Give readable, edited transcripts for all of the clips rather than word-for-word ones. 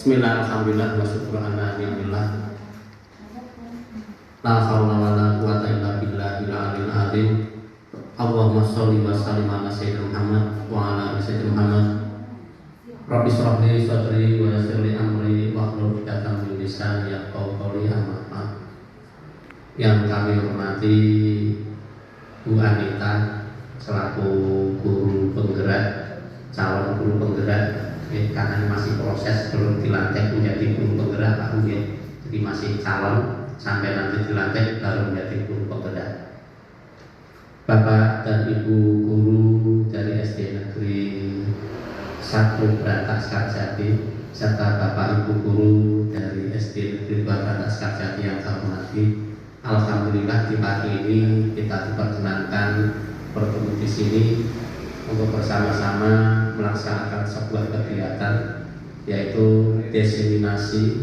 Bismillah, alhamdulillah, wa syukurana billah. La haula wa la quwata illa billahil aliyil azim. Allahumma sholli wa sallim ala sayyidina Muhammad wa ala ali sayyidina Muhammad. Rabbi shrah li sadri wa yassir li amri wahlul 'uqdatam min lisani yafqahu qawli. Amma ba'd. Yang kami hormati Bu Anita selaku guru penggerak, calon guru penggerak, karena masih proses belum dilantik menjadi guru penggerak Pak Bu, jadi masih calon, sampai nanti dilantik baru menjadi guru penggerak. Bapak dan Ibu guru dari SD Negeri 1 Brantas Karjati serta Bapak Ibu guru dari SD Negeri 2 Brantas Karjati yang saya hormati, alhamdulillah di pagi ini kita diperkenankan bertemu di sini untuk bersama-sama melaksanakan sebuah kegiatan, yaitu diseminasi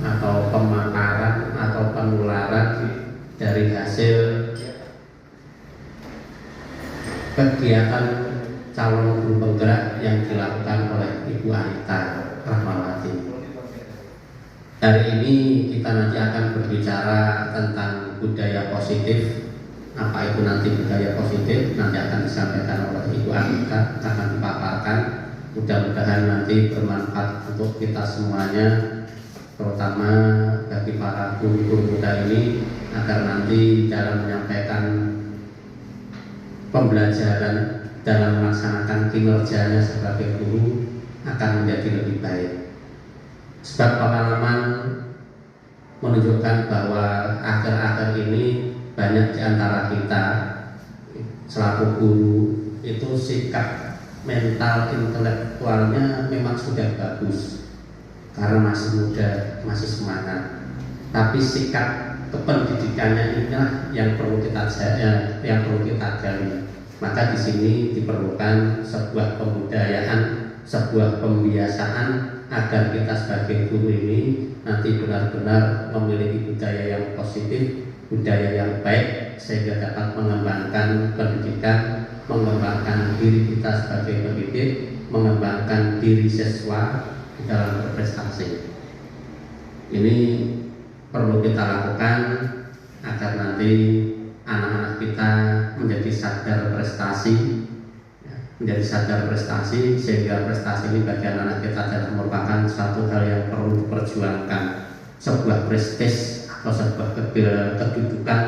atau pemaparan atau penularan dari hasil kegiatan calon guru penggerak yang dilakukan oleh Ibu Anita Rahmawati. Hari ini kita nanti akan berbicara tentang budaya positif. Apa itu nanti budaya positif? Nanti akan disampaikan oleh Ibu Anita, akan dipaparkan. Mudah-mudahan nanti bermanfaat untuk kita semuanya, terutama bagi para guru-guru muda ini, agar nanti dalam menyampaikan pembelajaran, dalam melaksanakan kinerjanya sebagai guru akan menjadi lebih baik. Sebab pengalaman menunjukkan bahwa akhir-akhir ini banyak di antara kita selaku guru itu sikap mental intelektualnya memang sudah bagus karena masih muda, masih semangat. Tapi sikap kependidikannya inilah yang perlu kita gali. Maka di sini diperlukan sebuah pembudayaan, sebuah pembiasaan agar kita sebagai guru ini nanti benar-benar memiliki budaya yang positif, budaya yang baik, sehingga dapat mengembangkan pendidikan, mengembangkan diri kita sebagai pendidik, mengembangkan diri siswa dalam berprestasi. Ini perlu kita lakukan agar nanti anak-anak kita menjadi sadar prestasi, sehingga prestasi ini bagi anak-anak kita adalah merupakan suatu hal yang perlu diperjuangkan, sebuah prestis atau sebuah kedudukan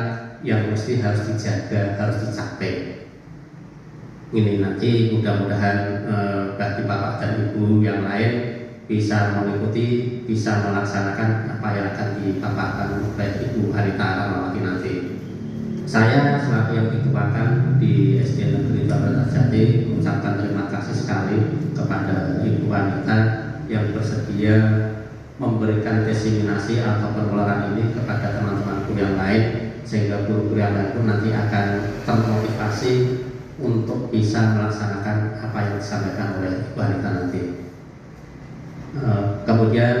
yang mesti harus dijaga, harus dicapai. Ini nanti mudah-mudahan bagi Bapak dan Ibu yang lain bisa mengikuti, bisa melaksanakan apa yang akan dipaparkan oleh Ibu Anita Rahmawati nanti. Saya selaku yang dituakan di SD Negeri 2 Brantas Karjati mengucapkan terima kasih sekali kepada Ibu Anita yang bersedia memberikan diseminasi atau penularan ini kepada teman-teman guru yang lain, sehingga guru-guru yang lain pun nanti akan termotivasi untuk bisa melaksanakan apa yang disampaikan oleh Ibu Anita nanti. Kemudian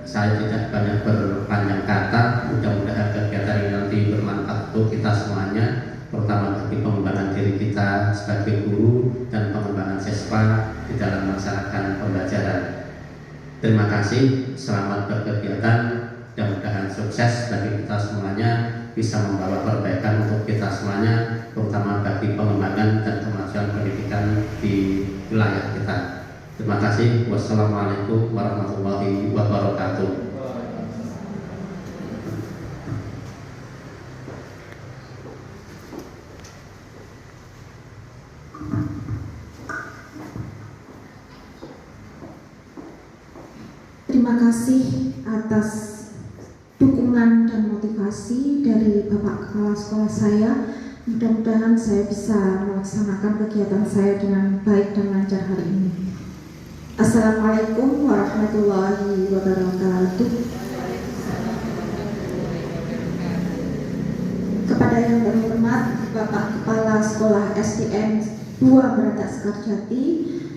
saya tidak banyak berpanjang kata, mudah-mudahan kegiatan ini nanti bermanfaat untuk kita semuanya, terutama bagi pengembangan diri kita sebagai guru dan pengembangan siswa di dalam melaksanakan pembelajaran. Terima kasih, selamat berkegiatan, mudah-mudahan sukses bagi kita semuanya, bisa membawa perbaikan untuk kita semuanya, terutama bagi pengembangan dan kemajuan pendidikan di wilayah kita. Terima kasih. Wassalamualaikum warahmatullahi wabarakatuh. Terima kasih atas dukungan dan motivasi dari Bapak Kepala Sekolah saya. Mudah-mudahan saya bisa melaksanakan kegiatan saya dengan baik dan lancar hari ini. Assalamualaikum warahmatullahi wabarakatuh. Kepada yang terhormat Bapak Kepala Sekolah SDN 2 Brantas Karjati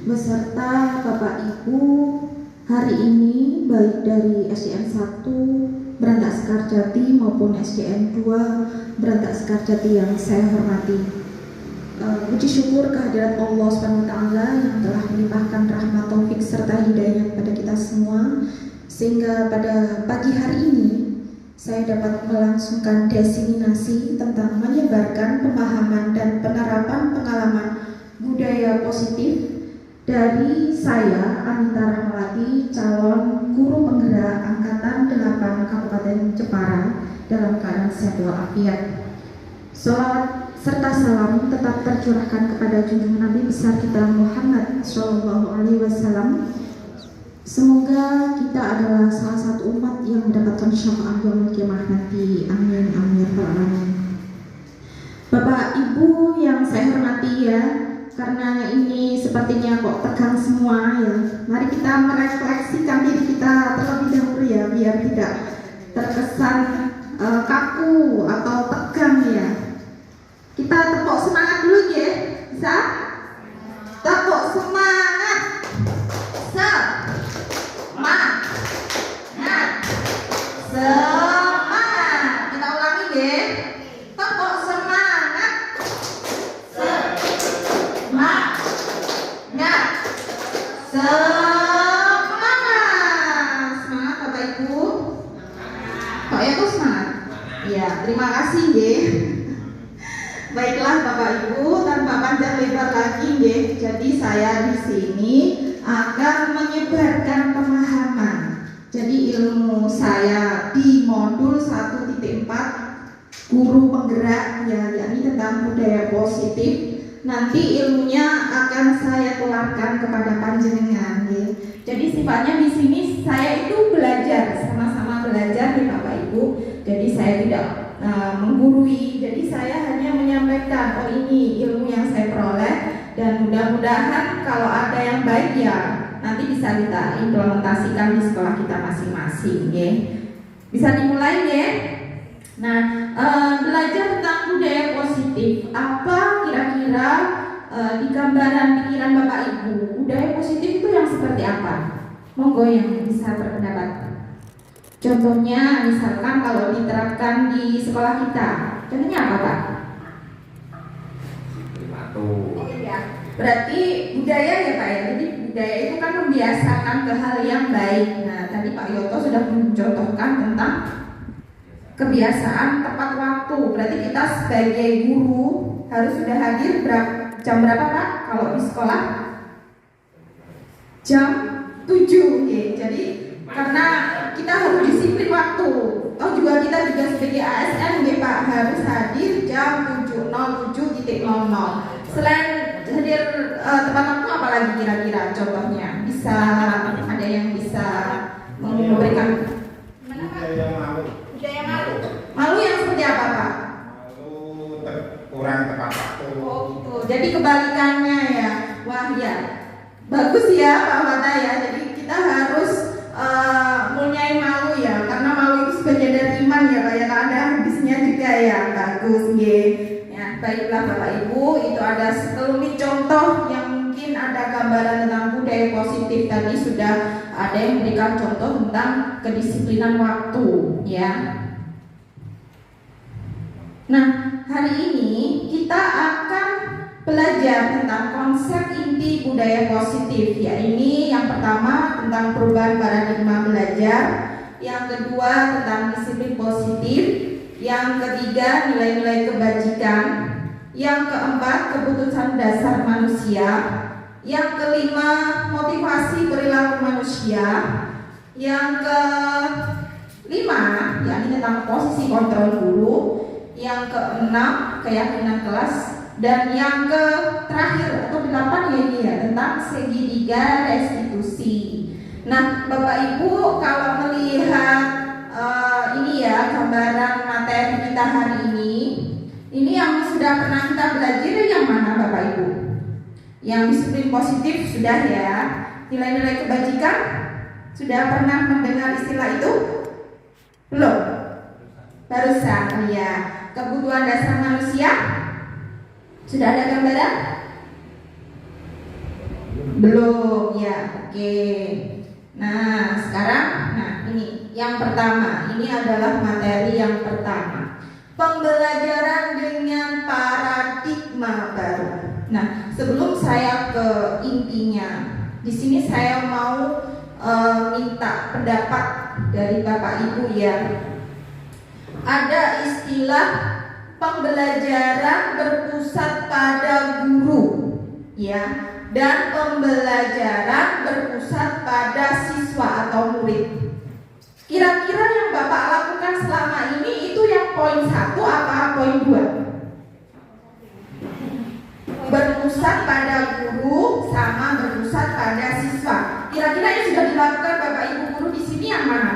beserta Bapak Ibu hari ini, baik dari SDN 1 Brantas Karjati maupun SDN 2 Brantas Karjati yang saya hormati. Puji syukur kehadirat Allah SWT yang telah melimpahkan rahmat taufik serta hidayah kepada kita semua, sehingga pada pagi hari ini saya dapat melangsungkan diseminasi tentang menyebarkan pemahaman dan penerapan pengalaman budaya positif dari saya, Anita Rahmawati, calon guru penggerak Angkatan 8 Kabupaten Jepara dalam keadaan sehat walafiat. Sholawat serta salam tetap tercurahkan kepada junjungan Nabi besar kita Muhammad SAW. Semoga kita adalah salah satu umat yang mendapatkan syafaat yaumul kiamah nanti. Amin amin ya rabbal alamin. Bapak Ibu yang saya hormati ya, karena ini sepertinya kok tegang semua ya. Mari kita merefleksikan diri kita terlebih dahulu ya, biar tidak terkesan kaku atau tegang ya. Kita tepuk semangat dulu ya, bisa? Tepuk semangat. Semangat. Kita ulangi ya. Tepuk semangat. Semangat. Semangat Bapak Ibu. Pak Eko semangat. Ya, terima kasih ya. Baiklah Bapak Ibu, tanpa panjang lebar lagi ya. Jadi saya di sini akan menyebarkan pemahaman. Jadi ilmu saya di modul 1.4 guru penggerak ya, yakni tentang budaya positif. Nanti ilmunya akan saya tularkan kepada panjenengan ya. Jadi sifatnya di sini saya itu belajar, sama-sama belajar nih Bapak Ibu. Jadi saya tidak menggurui, jadi saya hanya menyampaikan, oh ini ilmu yang saya peroleh, dan mudah-mudahan kalau ada yang baik ya nanti bisa kita implementasikan di sekolah kita masing-masing ya. Bisa dimulai ya. Nah, belajar tentang budaya positif, apa kira-kira di gambaran pikiran Bapak Ibu budaya positif itu yang seperti apa? Monggo yang bisa berpendapat. Contohnya misalkan kalau diterapkan di sekolah kita, contohnya apa Pak? Berarti budaya ya Pak ya. Jadi budaya itu kan membiasakan ke hal yang baik. Nah tadi Pak Yoto sudah mencontohkan tentang kebiasaan tepat waktu. Berarti kita sebagai guru harus sudah hadir jam berapa Pak? Kalau di sekolah jam 7 okay. Jadi karena kita harus disiplin waktu. Toh juga kita sebagai ASN ya Pak harus hadir jam 7.07.00. Selain hadir tepat waktu apa lagi kira-kira contohnya? Bisa ada yang bisa memberikan budaya malu. Malu yang seperti apa Pak? Malu kurang tepat waktu. Oh gitu. Jadi kebalikannya ya. Wah ya. Bagus ya Pak Mata ya. Jadi kita harus mempunyai malu ya, karena malu itu sebagian dari iman ya Pak ya, ada habisnya juga ya. Bagus ya. Ya baiklah Bapak Ibu, itu ada sekelumit contoh yang mungkin ada gambaran tentang budaya positif. Tadi sudah ada yang memberikan contoh tentang kedisiplinan waktu ya. Nah hari ini kita akan belajar tentang konsep inti budaya positif, ya ini yang pertama tentang perubahan paradigma belajar, yang kedua tentang disiplin positif, yang ketiga nilai-nilai kebajikan, yang keempat kebutuhan dasar manusia, yang kelima motivasi perilaku manusia, yang kelima yakni tentang posisi kontrol guru, yang keenam keyakinan kelas, dan yang terakhir atau 8 ya ini ya tentang segitiga restitusi. Nah Bapak Ibu kalau melihat ini ya gambaran materi kita hari ini yang sudah pernah kita belajar yang mana Bapak Ibu? Yang disiplin positif sudah ya. Nilai-nilai kebajikan sudah pernah mendengar istilah itu? Belum? Barusan ya. Kebutuhan dasar manusia sudah ada gambaran? Belum ya, oke. Nah sekarang, ini yang pertama, ini adalah materi yang pertama, pembelajaran dengan paradigma baru. Nah sebelum saya ke intinya, di sini saya mau minta pendapat dari Bapak Ibu ya. Ada istilah pembelajaran berpusat pada guru ya, dan pembelajaran berpusat pada siswa atau murid. Kira-kira yang Bapak lakukan selama ini itu yang poin 1 apa poin 2? Berpusat pada guru sama berpusat pada siswa. Kira-kira yang sudah dilakukan Bapak Ibu guru di sini yang mana?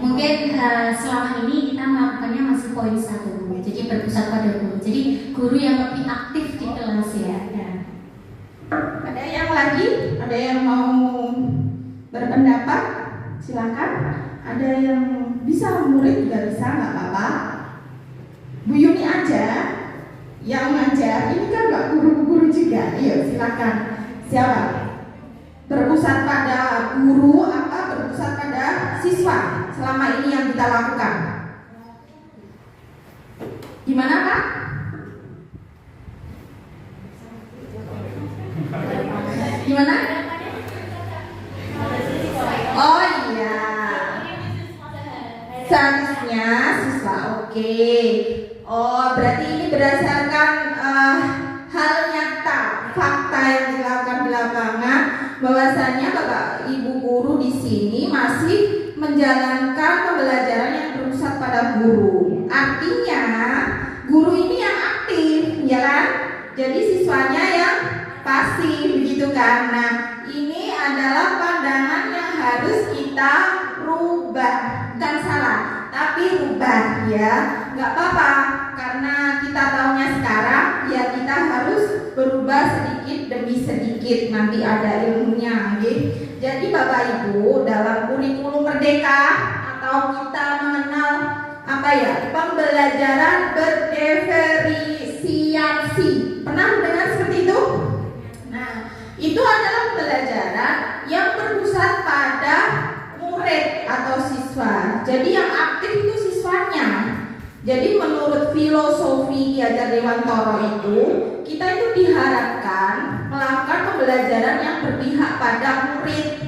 Mungkin selama ini kita melakukannya masih poin 1, jadi berpusat pada guru. Jadi guru yang lebih aktif di kelas ya. Ada yang lagi? Ada yang mau berpendapat? Silakan. Ada yang bisa, murid juga bisa, nggak apa-apa. Bu Yuni aja yang ngajar. Ini kan nggak guru-guru juga. Ayo silakan. Siapa? Berpusat pada guru apa berpusat pada siswa selama ini yang kita lakukan? Gimana Pak? Gimana? Oh iya, seharusnya siswa. Oke. Oh berarti ini berdasarkan hal nyata, fakta yang dilakukan di lapangan, bahwasannya Bapak Ibu guru di sini masih menjalankan pembelajaran yang berpusat pada guru. Artinya guru ini yang aktif, ya kan? Jadi siswanya yang pasif, begitu kan? Nah, ini adalah pandangan yang harus kita rubah, bukan salah, tapi rubah ya. Nggak apa-apa, karena kita tahunya sekarang, ya kita harus berubah sedikit demi sedikit. Nanti ada ilmunya, gitu. Jadi Bapak Ibu dalam kurikulum merdeka atau kita mengenal apa ya, pembelajaran berdiferensiasi. Pernah mendengar seperti itu? Nah, itu adalah pembelajaran yang berpusat pada murid atau siswa. Jadi yang aktif itu siswanya. Jadi menurut filosofi Ki Hajar Dewantara itu, kita itu diharapkan melakukan pembelajaran yang berpihak pada murid.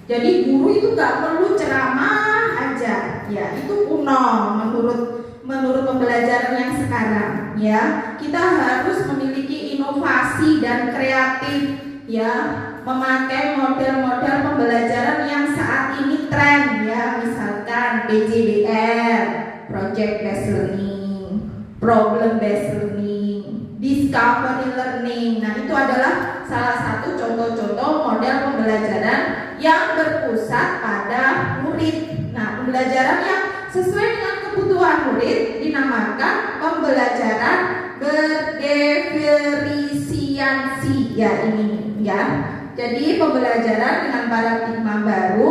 Jadi guru itu gak perlu ceramah aja, ya itu kuno menurut pembelajaran yang sekarang. Ya, kita harus memiliki inovasi dan kreatif, ya, memakai model-model pembelajaran yang saat ini tren, ya, misalkan PJBL, Project Based Learning, Problem Based Learning, Discovery Learning. Nah, itu adalah salah satu contoh-contoh model pembelajaran yang berpusat pada murid. Nah, pembelajaran yang sesuai dengan kebutuhan murid dinamakan pembelajaran berdiferensiasi. Ya, ini ya. Jadi pembelajaran dengan paradigma baru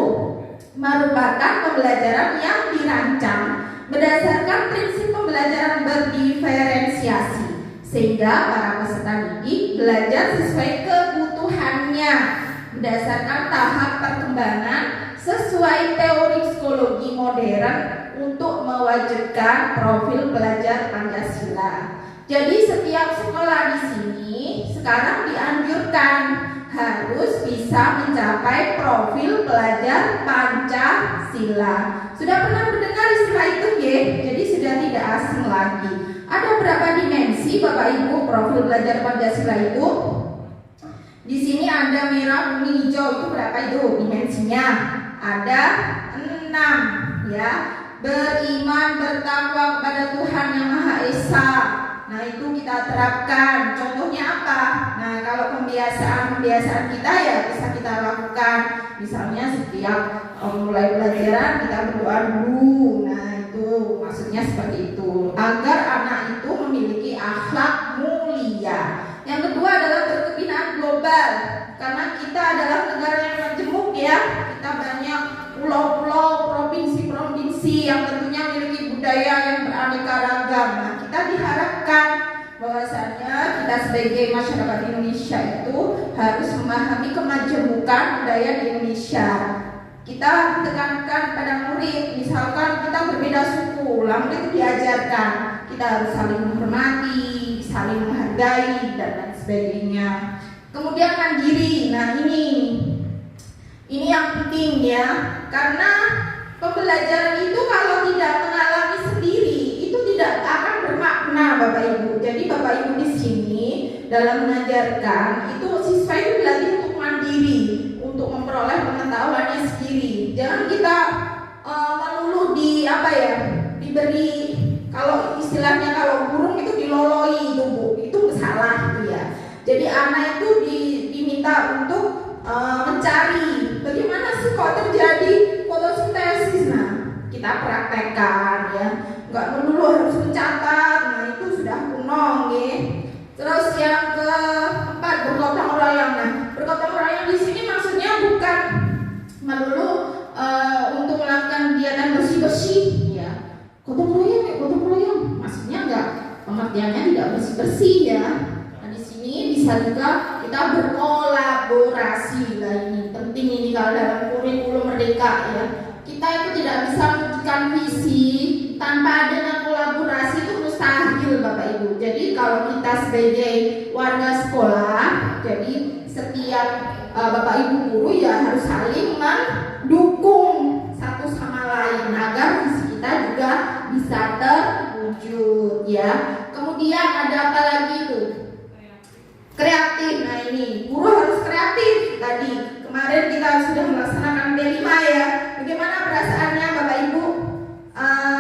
merupakan pembelajaran yang dirancang berdasarkan prinsip pembelajaran berdiferensiasi, sehingga para peserta didik belajar sesuai kebutuhannya berdasarkan tahap perkembangan sesuai teori psikologi modern untuk mewajibkan profil pelajar Pancasila. Jadi setiap sekolah di sini sekarang dianjurkan harus bisa mencapai profil pelajar Pancasila. Sudah pernah mendengar istilah itu ya? Jadi sudah tidak asing lagi. Ada berapa dimensi Bapak Ibu profil pelajar Pancasila itu? Di sini ada merah, kuning, hijau, itu berapa itu dimensinya? Ada 6 ya. Beriman, bertakwa kepada Tuhan Yang Maha Esa. Nah, itu kita terapkan. Contohnya apa? Nah, kalau pembiasaan kita ya bisa kita lakukan. Misalnya setiap mulai pelajaran kita berdoa dulu. Nah, itu maksudnya seperti itu. Agar anak itu memiliki akhlak mulia. Yang kedua adalah berkebinaan global. Karena kita adalah negara yang majemuk ya. Kita banyak pulau-pulau, provinsi-provinsi yang tentunya memiliki budaya yang beraneka ragam. Nah, kita diharapkan bahwasanya kita sebagai masyarakat Indonesia itu harus memahami kemajemukan budaya di Indonesia. Kita ditekankan pada murid, misalkan kita berbeda suku, murid itu diajarkan kita harus saling menghormati, saling menghargai dan lain sebagainya. Kemudian mandiri. Nah, ini Ini yang penting ya, karena pembelajaran itu kalau tidak mengalami sendiri itu tidak akan bermakna Bapak Ibu. Jadi Bapak Ibu di sini dalam mengajarkan itu siswa itu dilatih untuk mandiri, untuk memperoleh pengetahuannya sendiri. Jangan kita melulu diberi, kalau istilahnya kalau burung itu diloloi itu Bu, itu salah itu ya. Jadi anak itu diminta untuk mencari bagaimana sih kok terjadi fotosintesis. Nah, kita praktekkan ya, nggak melulu harus mencatat. Nah, itu sudah kuno ya. Terus yang keempat, bergotong royong. Nah, bergotong royong di sini maksudnya bukan melulu untuk melakukan kegiatan bersih-bersih ya. Gotong royong maksudnya enggak, pengertiannya tidak bersih-bersih ya. Nah, di sini bisa juga kita berkolaborasi. Nah, ini penting ini kalau dalam kurikulum Merdeka ya. Kita itu tidak bisa mewujudkan visi tanpa adanya kolaborasi, itu mustahil Bapak Ibu. Jadi kalau kita sebagai warga sekolah, jadi setiap Bapak Ibu guru ya harus saling mendukung satu sama lain agar visi kita juga bisa terwujud ya. Kemudian ada apa lagi itu? Kreatif. Nah, ini guru harus kreatif. Tadi kemarin kita sudah melaksanakan D5 ya. Bagaimana perasaannya Bapak Ibu?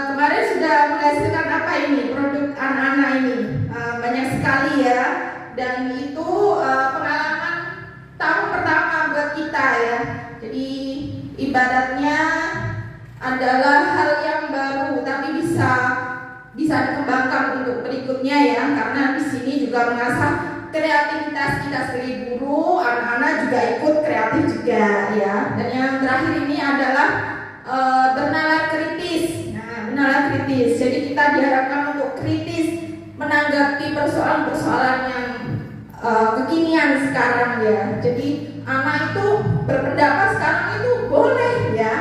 Kemarin sudah menghasilkan apa ini? Produk anak-anak ini banyak sekali ya. Dan itu pengalaman tahun pertama buat kita ya. Jadi ibaratnya adalah hal yang baru, tapi bisa dikembangkan untuk berikutnya ya. Karena di sini juga mengasah kreativitas kita sebagai guru, anak-anak juga ikut kreatif juga ya. Dan yang terakhir ini adalah bernalar kritis. Nah, bernalar kritis. Jadi kita diharapkan untuk kritis menanggapi persoalan-persoalan yang kekinian sekarang ya. Jadi anak itu berpendapat sekarang itu boleh ya.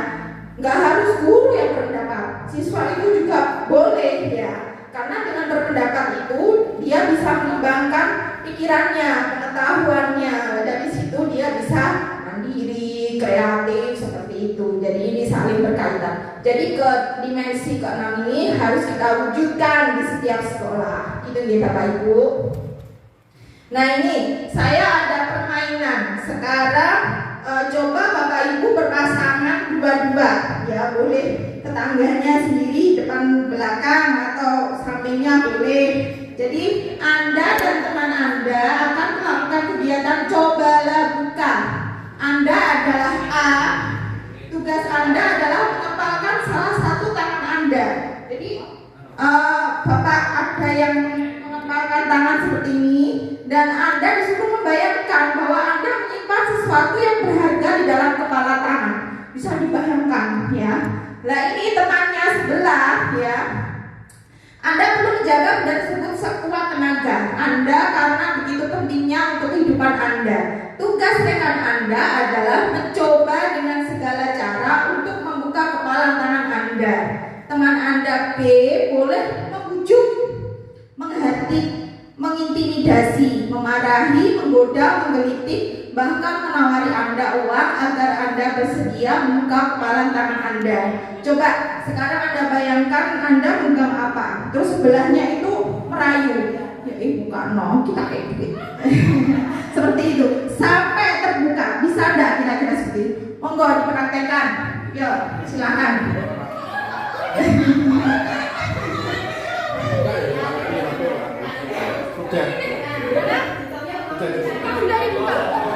Nggak harus guru yang berpendapat, siswa itu juga boleh ya. Karena dengan berpendapat itu dia bisa mengembangkan pikirannya, pengetahuannya. Dari situ dia bisa mandiri, kreatif seperti itu. Jadi ini saling berkaitan. Jadi ke dimensi ke-6 ini harus kita wujudkan di setiap sekolah. Itu ya Bapak Ibu. Nah, ini saya ada permainan. Sekarang coba Bapak Ibu berpasangan dua-dua ya, boleh tetangganya sendiri depan belakang atau sampingnya boleh. Jadi Anda dan teman Anda akan melakukan kegiatan cobalah buka. Anda adalah A, tugas Anda adalah mengepalkan salah satu tangan Anda. Jadi Bapak ada yang mengepalkan tangan seperti ini, dan Anda disuruh membayangkan bahwa Anda menyimpan sesuatu yang berharga di dalam kepala tangan. Bisa dibayangkan ya. Nah, ini temannya sebelah ya. Anda perlu menjaga benda tersebut sekuat tenaga Anda karena begitu pentingnya untuk kehidupan Anda. Tugas rekan Anda adalah mencoba dengan segala cara untuk membuka kepala tangan Anda. Teman Anda B boleh membujuk, menghati, mengintimidasi, memarahi, menggoda, menggelitik, bahkan menawari Anda uang agar Anda bersedia membuka kepala tangan Anda. Coba sekarang Anda bayangkan Anda memegang apa, terus sebelahnya itu merayu. Ya buka no, kita kayak gitu. Seperti itu, sampai terbuka. Bisa enggak kira-kira seperti itu? Monggo dipraktekkan. Yuk, silakan.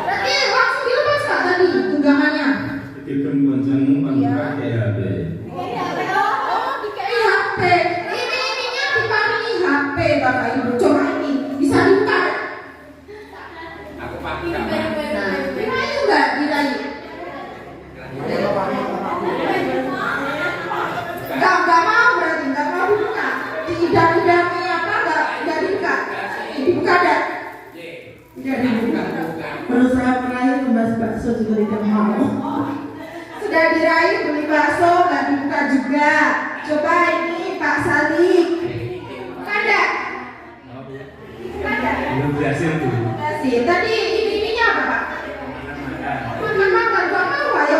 Berarti langsung dilepas Pak tadi tunggangannya. Hitung boncengmu membuka DHB. Oh, dikai HP. Ini diparingi HP Bapak Ibu. Coba ini bisa dibuka. Aku pakai Nah, dirayu enggak? Dirayu. Enggak mau berarti, enggak mau dibuka. Tidak apa enggak dibuka. Dibuka enggak? Tidak dibuka. Berusaha merayu membahas bakso juga tidak mau. Sudah dirayu beli bakso enggak dibuka juga. Coba ini Pak Salik. Ada. Belum berhasil tuh. Tadi ini apa Pak? Makan gua mau ya.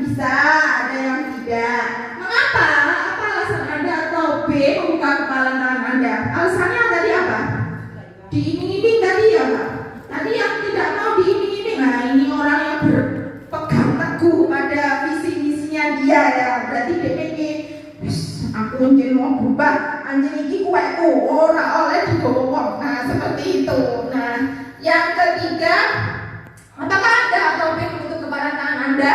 bisa, ada yang tidak. Mengapa? Apa alasan Anda atau B membuka kepala tangan Anda? Alasannya tadi apa? Diiming-iming tadi ya Pak? Tadi yang tidak mau diiming-iming. Nah ini orang yang berpegang teguh pada visi-misinya dia ya. Berarti DPG aku anjing mau berubah, anjing iki kueku ora oleh digowo wong. Nah seperti itu. Nah yang ketiga, apakah Anda atau B menutup kepalan tangan Anda?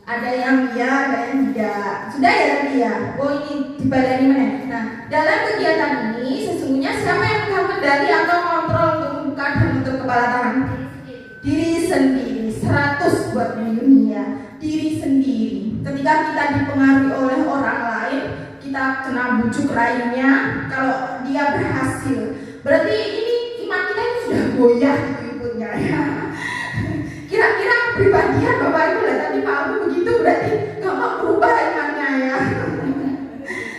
Ada yang iya, ada yang tidak. Sudah ya tadi ya. Oh ini dibalani mana? Nah dalam kegiatan ini sesungguhnya siapa yang memegang kendali atau kontrol untuk membuka dan menutup kepala tangan? Diri sendiri. 100 buat dunia. Diri sendiri. Ketika kita dipengaruhi oleh orang lain, kita kena bujuk lainnya. Kalau dia berhasil, berarti ini iman kita itu sudah goyah ikutnya ya. Kira-kira pribadian Bapak Ibu lah tadi Pak Abu begitu, berarti nggak mau berubah imannya ya.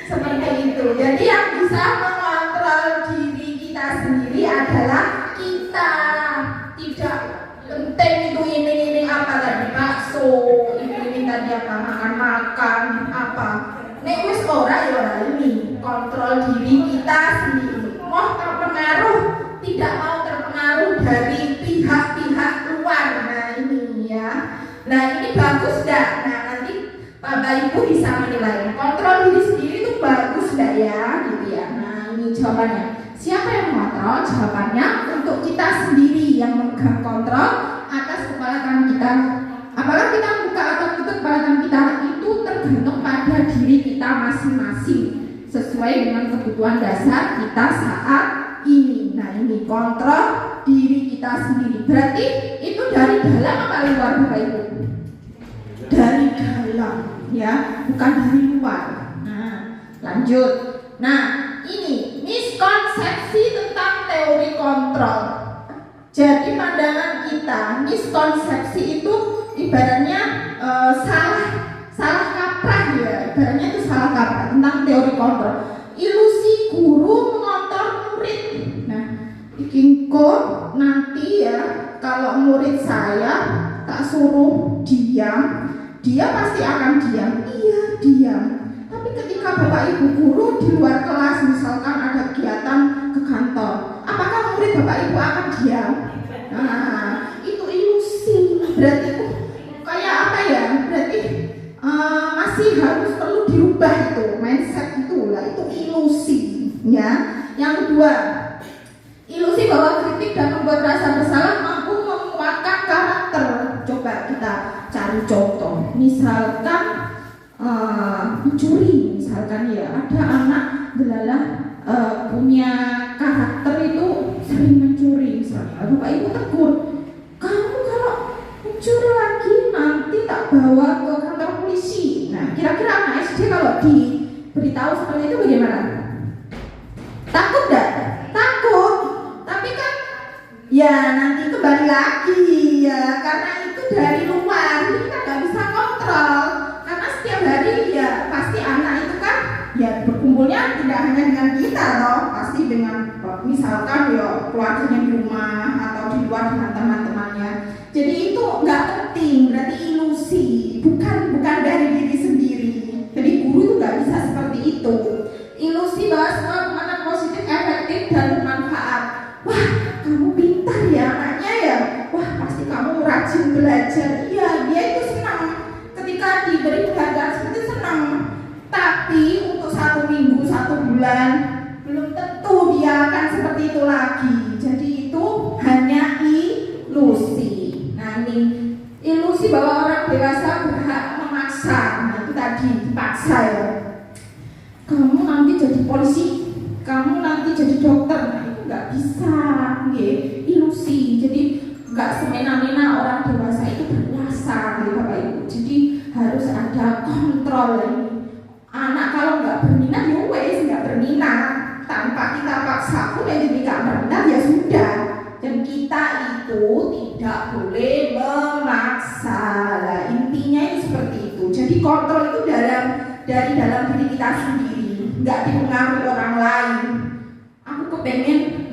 Seperti itu. Jadi yang bisa mengontrol diri kita sendiri adalah kita. Tidak penting itu ini apa tadi bakso, ini tadi apa makan apa. Nek wis ora ya ora ini. Kontrol diri kita sendiri. Mau terpengaruh, tidak mau terpengaruh dari pihak-pihak luar. Nah ini ya. Nah ini bagus enggak? Nah nanti Bapak Ibu bisa menilai. Kontrol diri sendiri itu bagus enggak ya? Gitu ya. Nah ini jawabannya. Siapa yang mengontrol? Jawabannya untuk kita sendiri yang memegang kontrol atas kepala tangan kita. Apakah kita membuka atau tutup kepala tangan kita itu tergantung pada diri kita masing-masing sesuai dengan kebutuhan dasar kita saat ini. Nah ini kontrol diri kita sendiri. Berarti itu dari dalam apa luar Bapak Ibu? Dari dalam ya, bukan dari luar. Nah lanjut. Nah ini miskonsepsi tentang teori kontrol. Jadi pandangan kita miskonsepsi itu ibaratnya salah kaprah ya. Ibaratnya itu salah kaprah tentang teori kontrol. Ilusi guru mengontrol murid. Nah, kok nanti ya kalau murid saya tak suruh diam, dia pasti akan diam. Iya, diam. Tapi ketika Bapak Ibu guru di luar kelas misalkan ada kegiatan ke kantor, apakah murid Bapak Ibu akan diam? Nah, itu ilusi. Berarti kayak apa ya? Berarti masih harus perlu dirubah itu mindset itu lah. Itu ilusi ya. Yang kedua, ilusi bahwa kritik dan membuat rasa bersalah mampu menguatkan karakter. Coba kita cari contoh. Misalkan mencuri, misalkan ya ada anak delalah punya karakter itu sering mencuri. Misalkan Bapak Ibu tegur, kamu kalau mencuri lagi nanti tak bawa ke kantor polisi. Nah kira-kira anak SD kalau diberitahu seperti itu bagaimana? Takut gak? Takut. Tapi kan ya nanti kembali lagi ya, karena itu dari luar, jadi kita nggak bisa kontrol. Karena setiap hari ya pasti anak itu kan ya berkumpulnya tidak hanya dengan kita loh, pasti dengan misalkan ya keluarganya di rumah atau di luar dengan teman-temannya. Jadi itu nggak penting, berarti ilusi, bukan dari diri sendiri. Jadi guru itu nggak bisa seperti itu. Ilusi bahwa semua permainan positif, efektif dan bermanfaat. Wah, kamu pintar ya anaknya ya. Wah, pasti kamu rajin belajar. Iya, dia itu senang ketika diberi penghargaan seperti senang. Tapi untuk 1 minggu, 1 bulan belum tentu dia akan seperti itu lagi. Jadi itu hanya ilusi. Nah ini ilusi bahwa orang dewasa berhak memaksa. Nah itu tadi dipaksa ya. Kamu nanti jadi polisi, kamu nanti jadi dokter. Nah itu nggak bisa, ya. Ilusi. Jadi nggak semena-mena orang dewasa itu berkuasa, ya Bapak Ibu. Jadi harus ada kontrol ini. Anak kalau nggak berminat, ya wes nggak berminat. Tanpa kita paksa pun ya jadi nggak berminat ya sudah. Dan kita itu tidak boleh memaksa. Nah, intinya itu seperti itu. Jadi kontrol itu dari dalam diri kita sendiri, nggak dipengaruhi orang lain. Aku kepengen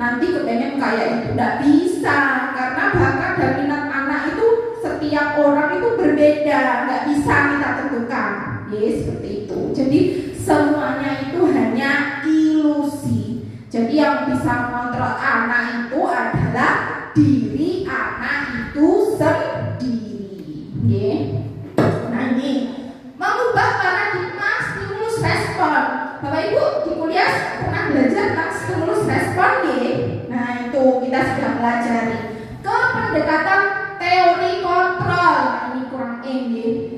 kayak itu, nggak bisa, karena bakat dan minat anak itu setiap setiap orang itu berbeda, nggak bisa kita tentukan, seperti itu. Jadi semuanya itu hanya ilusi. Jadi yang bisa mengontrol anak itu adalah diri anak itu sendiri. Nah ini mengubah paradigma stimulus respon. Bapak Ibu di kuliah pernah belajar tentang stimulus respon Nah itu kita sudah pelajari ke pendekatan teori kontrol. Nah ini kurang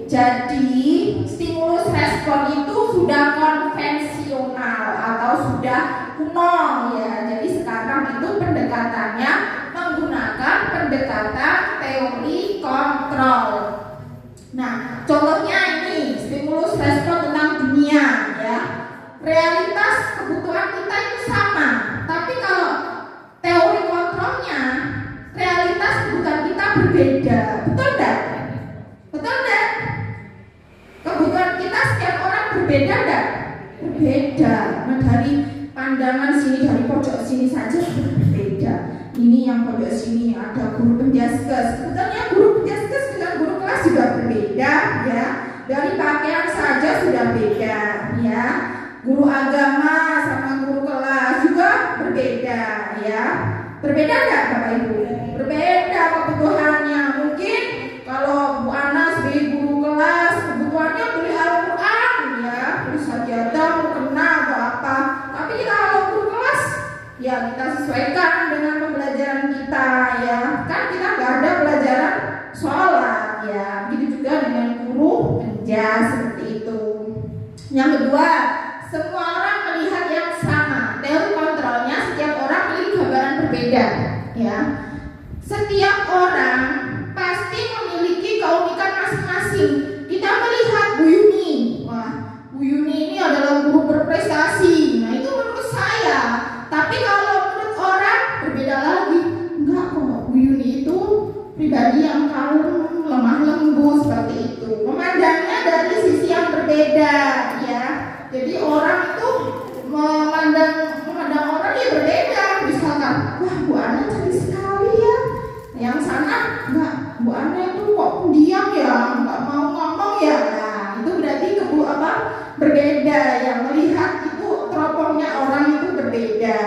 Jadi stimulus respon itu sudah konvensional atau sudah kuno ya. Jadi sekarang itu pendekatannya menggunakan pendekatan teori kontrol. Nah, contohnya ini stimulus respon tentang dunia ya. Realitas kebutuhan kita itu sama, tapi kalau teori kontrolnya realitas kebutuhan kita berbeda. Betul enggak? Betul enggak? Kebutuhan kita setiap orang berbeda enggak? Berbeda. Nah, dari pandangan sini, dari pojok sini saja sudah berbeda. Ini yang pojok sini ada guru penjaskes. Sebetulnya guru penjaskes dengan guru kelas juga berbeda ya. Dari pakaian saja sudah beda ya. Guru agama sama guru kelas juga berbeda ya. Berbeda enggak Bapak Ibu? Berbeda kebutuhannya. Mungkin kalau Bu Ana sebagai guru kelas kebutuhannya beli Al-Quran ya, beli sajadah, mukena atau apa. Tapi kita kalau guru kelas ya kita sesuaikan dengan pembelajaran kita ya. Kan kita nggak ada pelajaran sholat ya. Begitu juga dengan guru penjas seperti itu. Yang kedua, semua orang melihat yang sama. Teori kontrolnya setiap orang memiliki gambaran berbeda ya. Setiap orang pasti memiliki keunikan masing-masing. Kita melihat Bu Yuni, wah Bu Yuni ini adalah guru berprestasi. Nah itu menurut saya. Tapi kalau menurut orang berbeda lagi. Enggak kok, Bu Yuni itu pribadi yang kalem, lemah lembut seperti itu. Memandangnya dari sisi yang berbeda ya. Jadi orang itu memandang orang ya berbeda. Misalkan, wah Bu Ana cantik sekali ya. Yang sana enggak, Bu Ana itu kok pendiam ya, enggak mau ngomong ya. Nah itu berarti berbeda. Yang melihat itu teropongnya orang itu berbeda.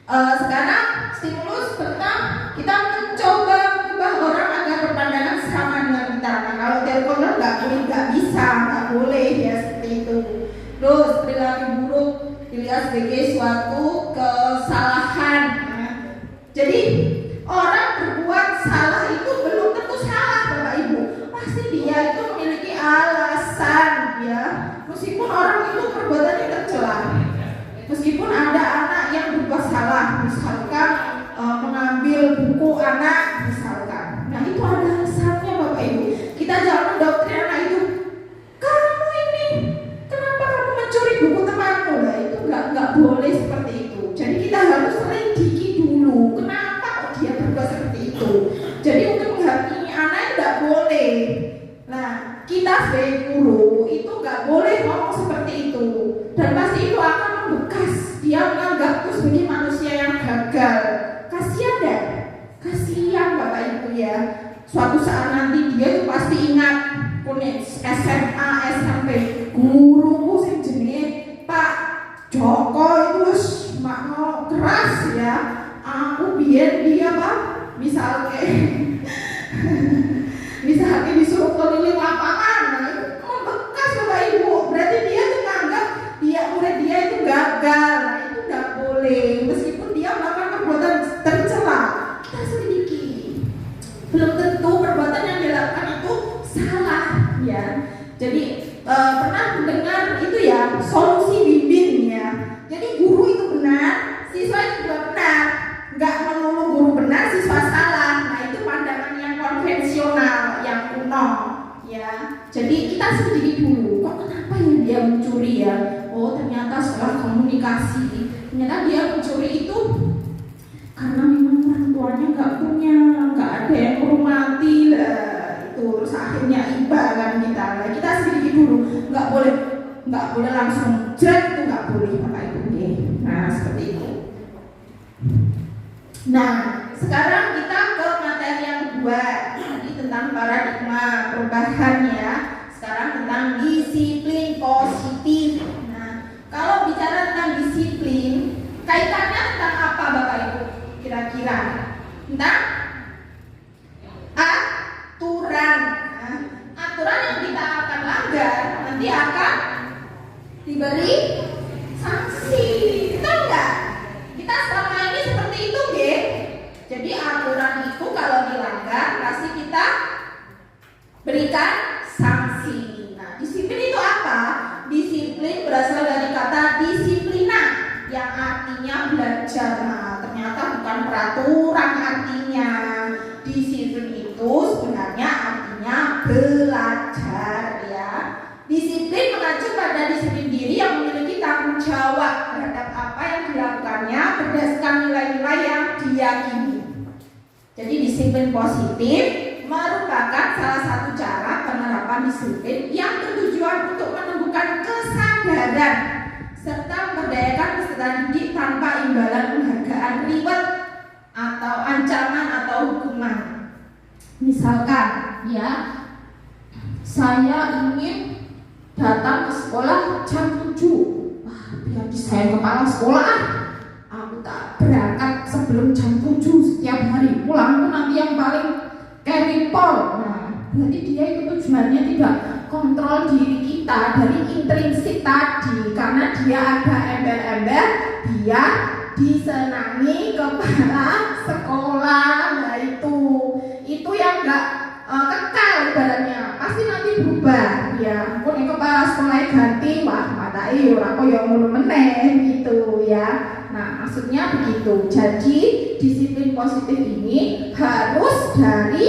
Sekarang stimulus tentang kita mencoba mengubah orang agar berpandangan sama dengan kita. Nah kalau teori kontrol nggak bisa, nggak boleh ya seperti itu. Terus perilaku buruk dilihat sebagai suatu kesalahan. Nah, jadi orang berbuat salah itu belum tentu salah Bapak Ibu. Pasti dia itu memiliki alasan ya. Meskipun orang itu perbuatannya tercela. Meskipun ada anak yang berbuat salah, misalkan mengambil buku anak misalkan. Nah itu ada alasannya Bapak Ibu. Kita jangan mendoktrin anak itu. Kamu ini kenapa kamu mencuri buku temanmu? Nah itu nggak boleh seperti itu. Jadi kita harus selidiki dulu. Kenapa kok dia berbuat seperti itu? Jadi untuk menghakimi anak itu nggak boleh. Nah kita sebagai guru itu nggak boleh ngomong seperti itu. Dan pasti itu akan membekas. Dia menganggap itu sebagai manusia yang gagal. Kasihan deh. Kasihan Bapak Ibu ya. Suatu saat nanti dia itu pasti ingat kuning SMA, SMP. Guruku sing jenenge Pak Joko itu makno keras ya. Aku biar dia Pak misalnya disuruh keliling lapangan. Nah, itu membekas Bapak Ibu. Berarti dia tuh menganggap murid dia itu gagal. Nah itu nggak boleh. Meskipun dia melakukan perbuatan tercela, kita selidiki. Belum tentu perbuatan yang dilakukan itu salah ya. Jadi pernah mendengar itu ya solusi win-win ya. Jadi guru itu benar, siswa juga benar. Nggak melulu guru benar, siswa salah. Nah itu pandangan yang konvensional, yang kuno ya. Jadi kita selidiki dulu. Kok kenapa ya dia mencuri ya? Oh ternyata setelah komunikasi, ternyata dia mencuri itu karena memang orang tuanya nggak punya, nggak ada yang menghormati lah. Itu terus akhirnya iba kan kita. Nah, kita sedikit dulu, nggak boleh langsung jret, itu nggak boleh Bapak Ibu. Nah seperti itu. Nah sekarang kita ke materi yang kedua. Tadi disiplin positif. Nah, kalau bicara tentang disiplin, kaitannya tentang apa Bapak Ibu? Kira-kira tentang aturan. Nah, aturan yang kita akan langgar nanti akan diberi sanksi. Betul nggak? Kita selama ini seperti itu, Ge. Jadi aturan itu kalau dilanggar pasti kita berikan sanksi. Nah, disiplin itu apa? Disiplin berasal dari kata disiplina yang artinya belajar. Nah, ternyata bukan peraturan artinya. Disiplin itu sebenarnya artinya belajar ya. Disiplin mengacu pada disiplin diri yang memiliki tanggung jawab terhadap apa yang dilakukannya berdasarkan nilai-nilai yang diyakini. Jadi disiplin positif merupakan salah satu cara penerapan disiplin yang bertujuan untuk menumbuhkan kesadaran serta memberdayakan peserta didik tanpa imbalan penghargaan, reward atau ancaman atau hukuman. Misalkan ya, saya ingin datang ke sekolah jam 7. Wah, biar saya kepala sekolah, aku tak berangkat sebelum jam 7 setiap hari. Pulangku nanti yang paling carry-pol. Nah, berarti dia itu tujuannya tidak kontrol diri kita dari intrinsik tadi, karena dia ada embel-embel dia disenangi kepala sekolah. Nah, itu yang enggak kekal ibaratnya, pasti nanti berubah ya. Pun yang kepala sekolah ganti, wah matai ora koyo ngono meneh gitu ya. Nah, maksudnya begitu. Jadi disiplin positif ini harus dari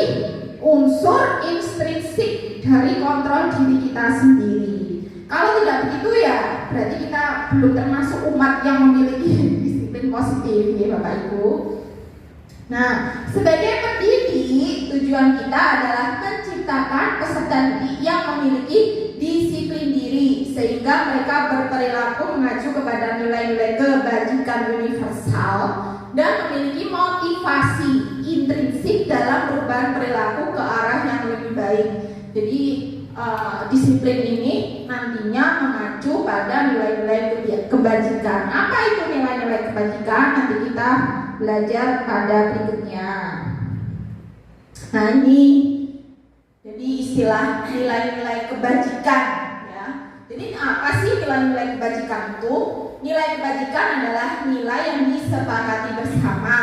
unsur intrinsik dari kontrol diri kita sendiri. Kalau tidak begitu ya berarti kita belum termasuk umat yang memiliki disiplin positif ya Bapak Ibu. Nah, sebagai pendidik, tujuan kita adalah menciptakan peserta didik yang memiliki disiplin diri sehingga mereka berperilaku mengacu kepada nilai-nilai kebajikan universal dan memiliki motivasi intrinsik dalam perubahan perilaku ke arah yang lebih baik. Jadi disiplin ini nantinya mengacu pada nilai-nilai kebajikan. Apa itu nilai-nilai kebajikan? Nanti kita belajar pada berikutnya. Nah, ini jadi istilah nilai-nilai kebajikan ya. Jadi apa sih nilai-nilai kebajikan itu? Nilai kebajikan adalah nilai yang disepakati bersama,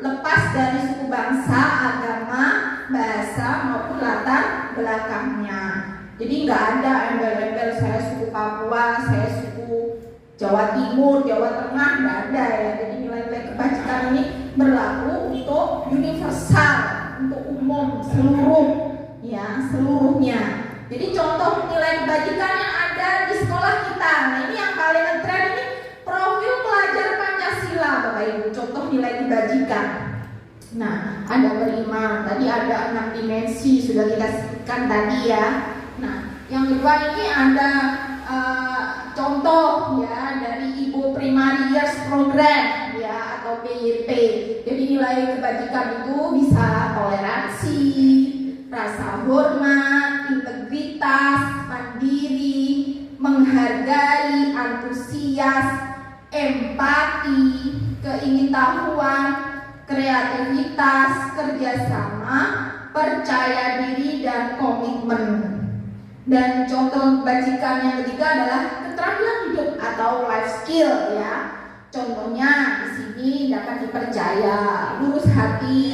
lepas dari suku bangsa, agama, bahasa maupun latar belakangnya. Jadi nggak ada embel-embel saya suku Papua, saya suku Jawa Timur, Jawa Tengah, nggak ada ya. Jadi nilai-nilai kebajikan ini berlaku untuk universal, untuk umum, seluruhnya. Jadi contoh nilai kebajikan yang ada di sekolah kita. Nah, ini yang paling ngetren ini profil pelajar Pancasila Bapak Ibu. Contoh nilai kebajikan. Nah, ada beriman, tadi ada 6 dimensi sudah kita sebutkan tadi ya. Nah, yang kedua ini ada contoh ya dari Ibu Primary Years Program ya atau PYP. Jadi nilai kebajikan itu bisa toleransi, rasa hormat, integritas, mandiri, menghargai, antusias, empati, keingintahuan, kreativitas, kerjasama, percaya diri dan komitmen. Dan contoh kebajikan yang ketiga adalah keterampilan hidup atau life skill ya. Contohnya di sini dapat dipercaya, lurus hati,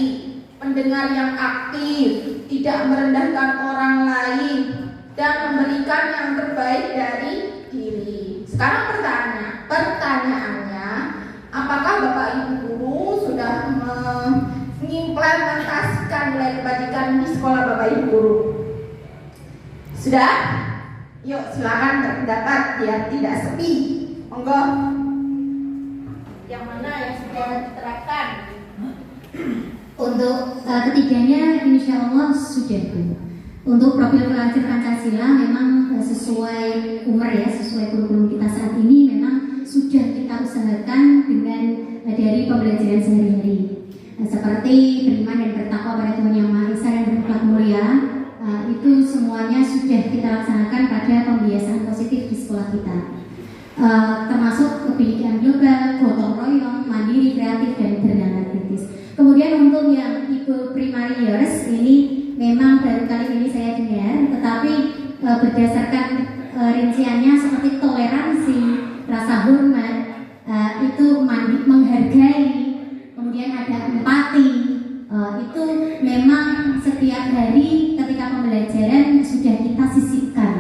pendengar yang aktif, tidak merendahkan orang lain, dan memberikan yang terbaik dari diri. Sekarang pertanyaannya, apakah Bapak Ibu guru sudah mengimplementasikan nilai kebajikan di sekolah Bapak Ibu guru? Sudah? Yuk silakan berpendapat biar tidak sepi. Monggo. Yang mana yang sudah diterapkan? Untuk ketiganya insya Allah sudah Bu. Untuk profil pelajar Pancasila memang sesuai umur ya, sesuai kurikulum kita saat ini memang sudah kita usahakan dengan dari pembelajaran sehari-hari. Seperti beriman dan bertakwa pada Tuhan Yang Maha Esa dan berakhlak mulia, itu semuanya sudah kita laksanakan pada pembiasaan termasuk kebijakan global, gotong royong, mandiri, kreatif, dan bernama kritis. Kemudian untuk yang Ibu Primariers ini memang baru kali ini saya dengar, tetapi berdasarkan rinciannya seperti toleransi, rasa hormat, itu menghargai, kemudian ada empati, itu memang setiap hari ketika pembelajaran sudah kita sisipkan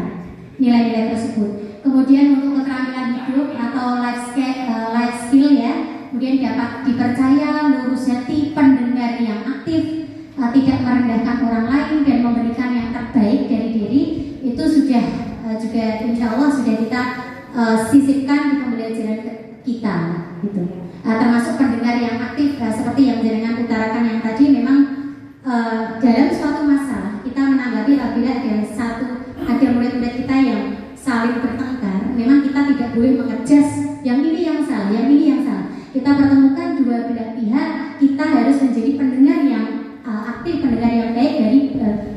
nilai-nilai tersebut. Kemudian untuk keterampilan hidup atau life skill ya, kemudian dapat dipercaya, lurus hati, pendengar yang aktif, tidak merendahkan orang lain dan memberikan yang terbaik dari diri, itu sudah juga insya Allah sudah kita sisipkan di pembelajaran kita gitu. Termasuk pendengar yang aktif, seperti yang jenengan utarakan yang tadi, memang dalam suatu masalah kita menanggapi apabila ada murid-murid kita yang saling bertengkar, memang kita tidak boleh mengejas yang ini yang salah, yang ini yang salah. Kita pertemukan dua belah pihak, kita harus menjadi pendengar yang aktif, pendengar yang baik dari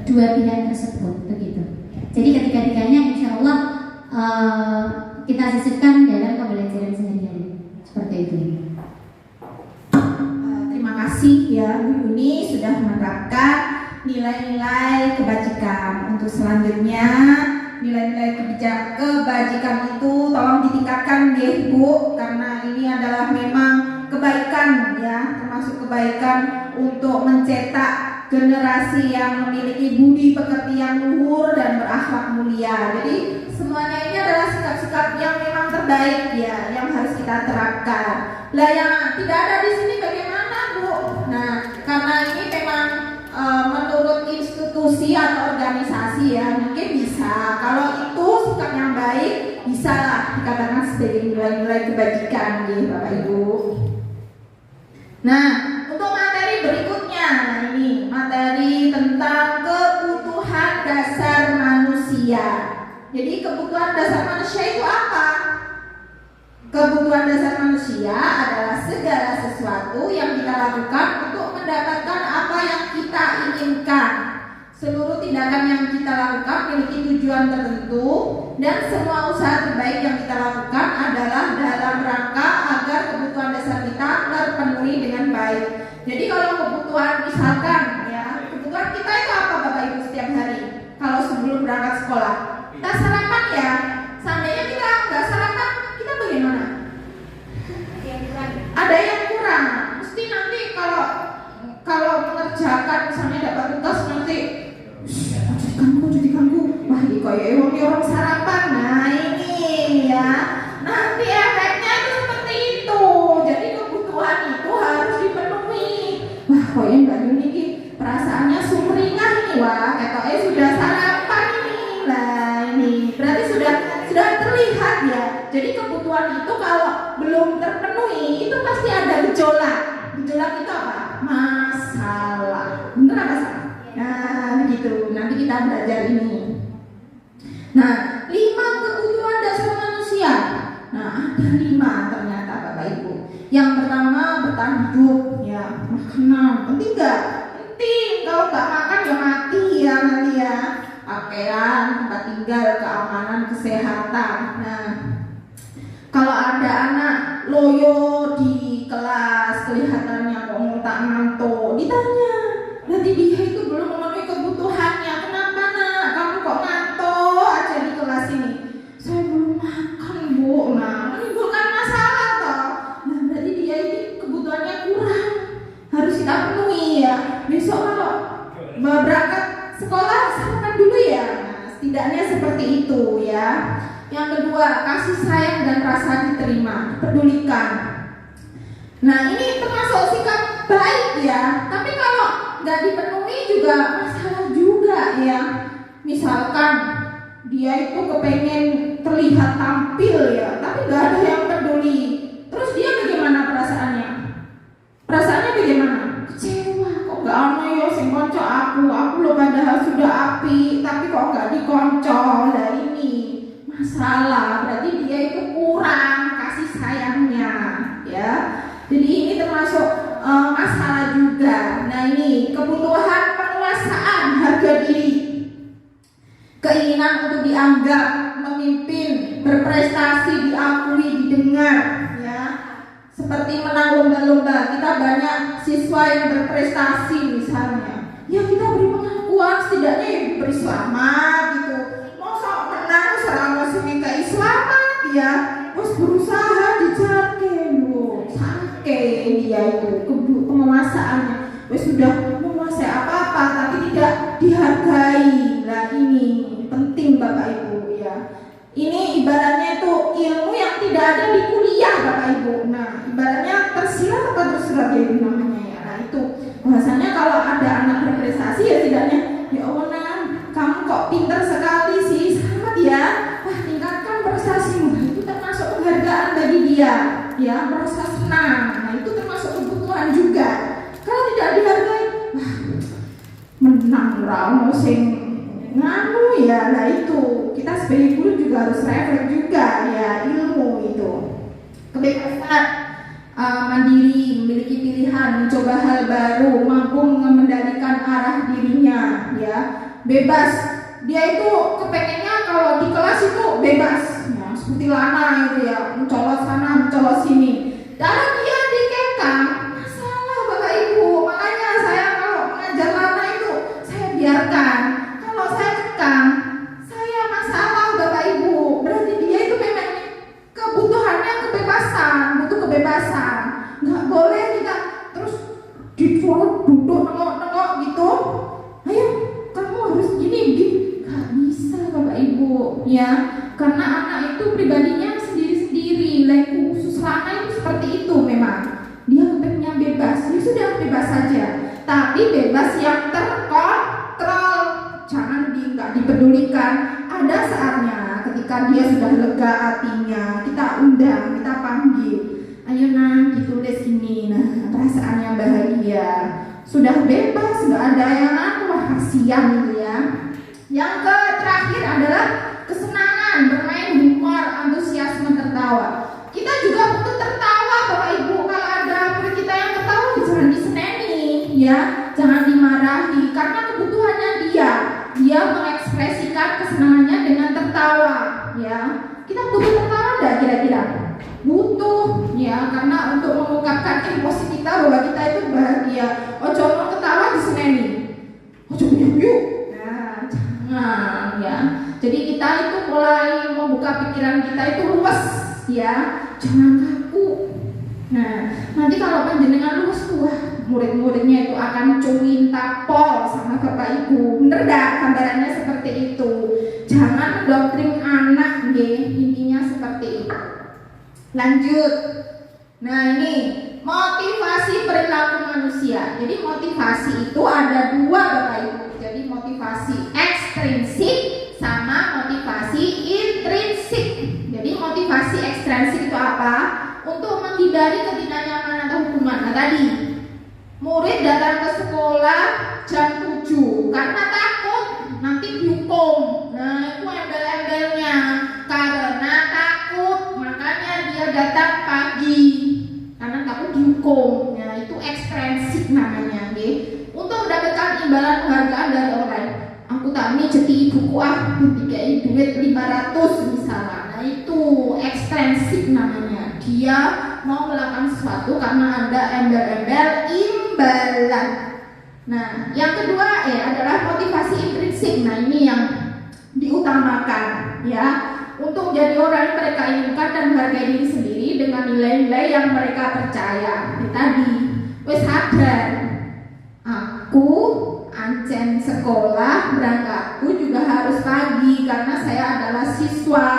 dua pihak tersebut, begitu. Jadi ketiga-tiganya insya Allah kita sisipkan dalam pembelajaran sehari-hari, seperti itu. Terima kasih ya Bu Yuni sudah menerapkan nilai-nilai kebajikan. Untuk selanjutnya nilai-nilai kebajikan itu tolong ditingkatkan ya Bu, karena ini adalah memang kebaikan ya, termasuk kebaikan untuk mencetak generasi yang memiliki budi pekerti yang luhur dan berakhlak mulia. Jadi semuanya ini adalah sikap-sikap yang memang terbaik ya, yang harus kita terapkan. Lah yang tidak ada di sini bagaimana Bu? Nah, karena ini memang menurut institusi atau organisasi ya, mungkin bisa. Kalau itu sikap yang baik, bisa lah dikatakan sebagai nilai-nilai kebajikan gitu Bapak Ibu. Nah, untuk materi berikutnya, ini materi tentang kebutuhan dasar manusia. Jadi kebutuhan dasar manusia itu apa? Kebutuhan dasar manusia adalah segala sesuatu yang kita lakukan untuk mendapatkan apa yang kita inginkan. Seluruh tindakan yang kita lakukan memiliki tujuan tertentu, dan semua usaha terbaik yang kita lakukan adalah dalam rangka agar kebutuhan dasar kita terpenuhi dengan baik. Jadi kalau kebutuhan misalkan ya, kebutuhan kita itu apa Bapak Ibu setiap hari? Kalau sebelum berangkat sekolah, kita sarapan ya. Seandainya kita nggak sarapan, kita bagaimana? Ada yang kurang. Mesti nanti kalau mengerjakan misalnya dapat tugas nanti cuci kanku. Wah, ini kayak orang sarapan. Nah, ini ya. Nanti efeknya itu seperti itu. Jadi kebutuhan itu harus dipenuhi. Wah, kok Mbak Yuni ini perasaannya sumringah nih. Wah, ketoknya sudah sarapan ini. Lah, ini berarti sudah terlihat ya. Jadi kebutuhan itu kalau belum terpenuhi itu pasti ada gejolak. Gejolak itu apa? Masalah. Bener apa salah? Nah, begitu. Nanti kita belajar ini. Nah, 5 kebutuhan dasar manusia. Nah, ada 5 ternyata Bapak Ibu. Yang pertama bertahan hidup, ya, makanan. Penting nggak? Penting. Kalau nggak makan ya mati ya nanti ya. Pakaian, tempat tinggal, keamanan, kesehatan. Nah, kalau ada anak loyo di kelas kelihatannya kok ngantuk, ditanya, berarti dia itu belum memenuhi kebutuhannya. Kenapa nak? Kamu kok ngantuk aja di kelas ini? Saya belum makan Bu. Nah, menimbulkan masalah toh. Nah, berarti dia ini kebutuhannya kurang, harus kita penuhi ya. Besok kalau berangkat sekolah sarapan dulu ya. Nah, setidaknya seperti itu ya. Yang kedua, kasih sayang dan rasa diterima, pedulikan. Nah, ini termasuk sikap baik ya. Tapi kalau nggak dipenuhi juga masalah juga ya. Misalkan dia itu kepengen terlihat tampil ya, tapi nggak ada yang peduli. Terus dia bagaimana perasaannya? Perasaannya bagaimana? Kecewa. Kok nggak ada ya sing konco aku lo padahal sudah api, tapi kok nggak dikonco. Nah, ini masalah, berarti dia itu kurang kasih sayangnya ya. Jadi ini termasuk masalah juga. Nah, ini kebutuhan penguasaan harga diri, keinginan untuk dianggap, memimpin, berprestasi, diakui, didengar, ya. Seperti menang lomba-lomba, kita banyak siswa yang berprestasi misalnya. Ya kita beri pengakuan, setidaknya ya diberi selamat gitu. Masa menang selama seminggu selamat ya, terus berusaha dicake loh, sake dia itu penguasaannya. Wes sudah menguasai apa-apa tapi tidak dihargai. Nah ini penting Bapak Ibu ya. Ini ibaratnya itu ilmu yang tidak ada di kuliah Bapak Ibu. Nah ibaratnya tersirat apa tersirat ya namanya ya. Nah itu bahasanya kalau ada anak berprestasi ya setidaknya ya Allah Nan, kamu kok pintar sekali sih, selamat ya. Wah tingkatkan prestasimu. Nah, itu termasuk penghargaan bagi dia ya, merasa senang. Nah itu termasuk kebutuhan juga. Kalau tidak dihargai, wah menang ramo sing nganu ya. Nah itu kita sebagai guru juga harus refleks juga ya, ilmu itu kebebasan, mandiri, memiliki pilihan, mencoba hal baru, mampu mengendalikan arah dirinya ya, bebas. Dia itu kepengennya kalau di kelas itu bebas ya, seperti Lana itu ya, mencolot sana mencolot sini. Dan dia dikekang, masalah Bapak Ibu. Makanya saya kalau mengajar Lana itu saya biarkan. Kalau saya kekang, saya masalah Bapak Ibu. Berarti dia itu memang kebutuhannya kebebasan, butuh kebebasan. Nggak boleh kita terus disuruh duduk nengok-nengok gitu. Ayo, kamu harus gini. Nggak bisa Bapak Ibu ya. Karena anak itu pribadinya sendiri-sendiri. Leku khusus Lana itu seperti itu memang. Dia kepengennya bebas, ya sudah bebas saja. Tapi bebas yang terkontrol. Jangan nggak dipedulikan. Ada saatnya ketika dia sudah lega hatinya, kita undang, kita panggil. Ayo Nan, ditulis ini. Nah, perasaannya bahagia. Sudah bebas, nggak ada yang kasihan gitu ya. Yang terakhir adalah kesenangan, bermain humor, antusiasme, tertawa. Kita juga butuh tertawa Bapak Ibu. Kalau ada murid kita yang tertawa, jangan diseneni ya, jangan dimarahi karena kebutuhannya dia mengekspresikan kesenangannya dengan tertawa ya. Kita butuh tertawa enggak kira-kira? Butuh ya, karena untuk mengungkapkan emosi kita bahwa kita itu bahagia. Ojo mau ketawa diseneni, ojo yuk. Nah jangan ya. Jadi kita itu mulai membuka pikiran kita itu luas ya, jangan kaku. Nah nanti kalau panjenengan luas tuh, murid-muridnya itu akan cuin tapol sama Bapak Ibu. Bener gak gambarannya seperti itu? Jangan mendoktrin anak nggih, intinya seperti itu. Lanjut. Nah ini motivasi perilaku manusia. Jadi motivasi itu ada dua Bapak Ibu. Jadi motivasi ekstrinsik sama motivasi intrinsik. Jadi motivasi ekstrinsik itu apa? Untuk menghindari ketidaknyamanan atau hukuman. Nah tadi murid datang ke sekolah jam 7 karena takut nanti dihukum. Nah itu embel-embelnya, karena takut makanya dia datang pagi karena takut dihukum. Nah itu ekstrinsik namanya, okay? Untuk mendapatkan imbalan penghargaan dari orang lain. Aku tak ini jadi ibuku dikai duit 500 misalnya. Nah itu ekstrinsik namanya. Dia mau melakukan sesuatu karena ada embel-embel imbalan. Nah, yang kedua adalah motivasi intrinsik. Nah, ini yang diutamakan ya, untuk menjadi orang yang mereka inginkan dan menghargai diri sendiri dengan nilai-nilai yang mereka percaya. Tadi, wes sadar, aku ancen sekolah berangkatku juga harus pagi karena saya adalah siswa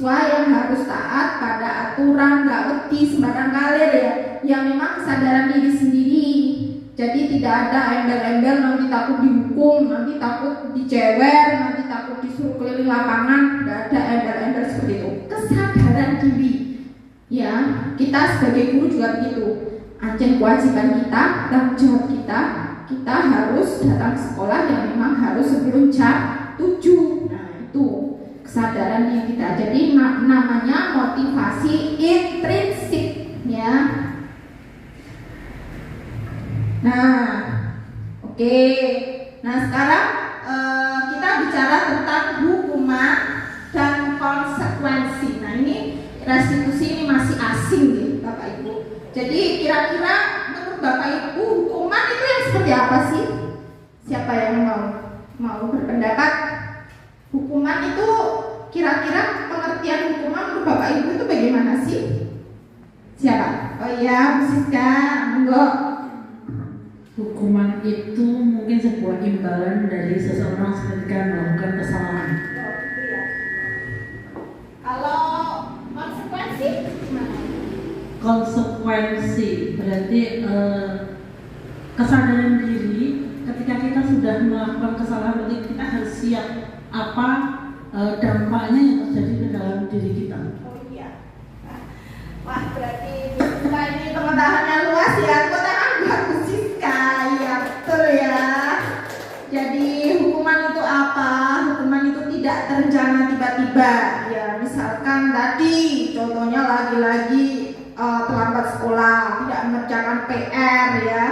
yang harus taat pada aturan, gak wedi sembarang kalir ya, yang memang kesadaran diri sendiri. Jadi tidak ada embel-embel nanti takut dihukum, nanti takut dicewer, nanti takut disuruh keliling lapangan. Gak ada embel-embel seperti itu. Kesadaran diri ya, kita sebagai guru juga begitu. Ancen kewajiban kita, tanggung jawab kita harus datang ke sekolah yang memang harus sebelum jam 7. Nah itu kesadaran diri kita. Jadi namanya motivasi intrinsik ya. Nah, oke. Nah sekarang kita bicara tentang hukum. restitusi ini masih asing nih Bapak Ibu. Jadi kira-kira menurut Bapak Ibu hukuman itu yang seperti apa sih? Siapa yang mau berpendapat? Hukuman itu kira-kira pengertian hukuman menurut Bapak Ibu itu bagaimana sih? Siapa? Oh iya, Bu Siska, monggo. Hukuman itu mungkin sebuah imbalan dari seseorang ketika melakukan kesalahan. Kalau konsekuensi gimana? Konsekuensi berarti kesadaran diri ketika kita sudah melakukan kesalahan, berarti kita harus siap apa dampaknya yang terjadi ke dalam diri kita. Oh iya. Wah, berarti Siska ini pengetahuannya luas ya. Pengetahuan bagus Siska, ya betul ya. Jadi hukuman itu apa? Hukuman itu tidak terencana tiba-tiba. Ya, misalkan tadi contohnya lagi-lagi terlambat sekolah, tidak mengerjakan PR ya.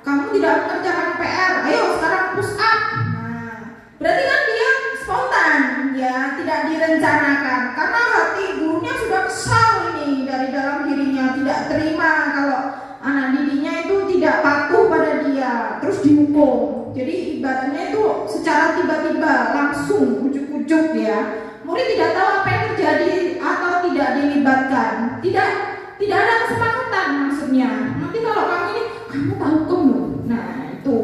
Kamu tidak mengerjakan PR, ayo sekarang push up. Nah, berarti kan dia spontan ya, tidak direncanakan. Karena hati gurunya sudah kesal ini dari dalam dirinya, tidak terima kalau anak didiknya itu tidak patuh pada dia, terus dihukum. Jadi ibaratnya itu secara tiba-tiba langsung ujuk-ujuk ya. Murid tidak tahu apa yang terjadi atau tidak dilibatkan, tidak ada kesepakatan maksudnya. Nanti kalau kamu tak hukum loh. Nah itu